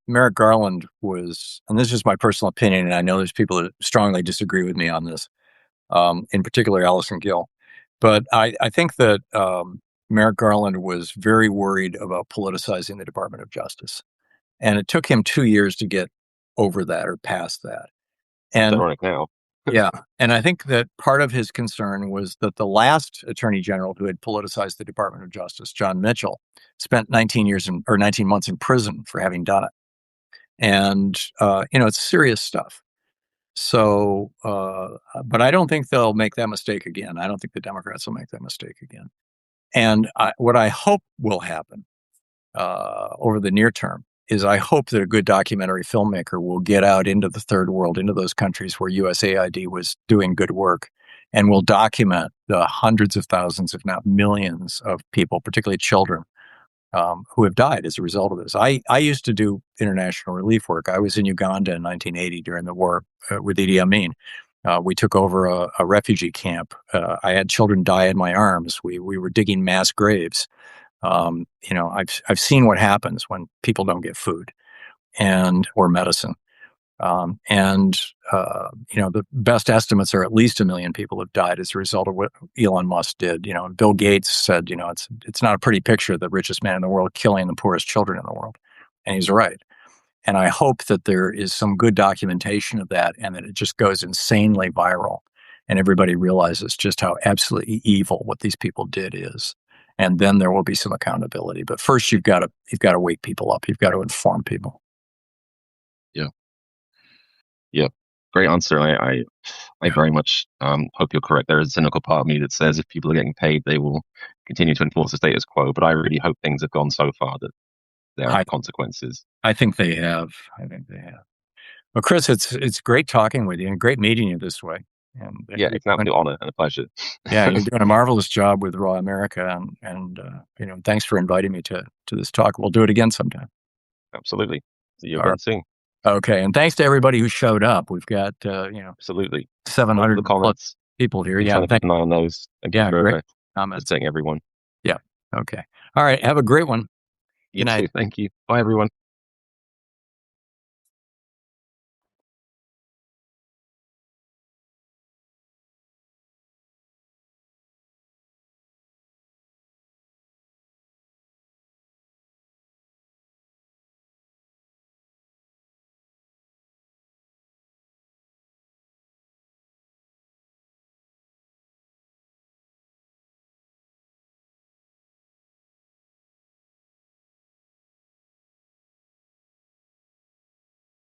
Merrick Garland was, and this is my personal opinion, and I know there's people that strongly disagree with me on this, in particular Allison Gill. But I think that Merrick Garland was very worried about politicizing the Department of Justice. And it took him 2 years to get over that or past that. And ironic now. Yeah. And I think that part of his concern was that the last attorney general who had politicized the Department of Justice, John Mitchell, spent 19 months in prison for having done it. And, it's serious stuff. So, but I don't think they'll make that mistake again. I don't think the Democrats will make that mistake again. And what I hope will happen over the near term is I hope that a good documentary filmmaker will get out into the third world, into those countries where USAID was doing good work, and will document the hundreds of thousands, if not millions, of people, particularly children, who have died as a result of this. I used to do international relief work. I was in Uganda in 1980 during the war with Idi Amin. We took over a refugee camp. I had children die in my arms. We were digging mass graves. I've seen what happens when people don't get food or medicine. The best estimates are at least 1 million people have died as a result of what Elon Musk did. Bill Gates said, it's not a pretty picture, the richest man in the world killing the poorest children in the world. And he's right. And I hope that there is some good documentation of that and that it just goes insanely viral and everybody realizes just how absolutely evil what these people did is. and then there will be some accountability. But first, you've got to wake people up. You've got to inform people. Yeah. Yeah. Great answer. I very much hope you're correct. There is a cynical part of me that says if people are getting paid, they will continue to enforce the status quo. But I really hope things have gone so far that there are consequences. I think they have. Well, Chris, it's great talking with you and great meeting you this way. And yeah, it's an absolute honor and a pleasure. Yeah, you're doing a marvelous job with Raw America, and thanks for inviting me to this talk. We'll do it again sometime. Absolutely. See you again soon. Okay, and thanks to everybody who showed up. We've got absolutely 700 comments. People here. Yeah, trying to keep an eye on those. Thank you for great comments. Everyone. Yeah. Okay. All right. Have a great one. You too. Thank you. Bye, everyone.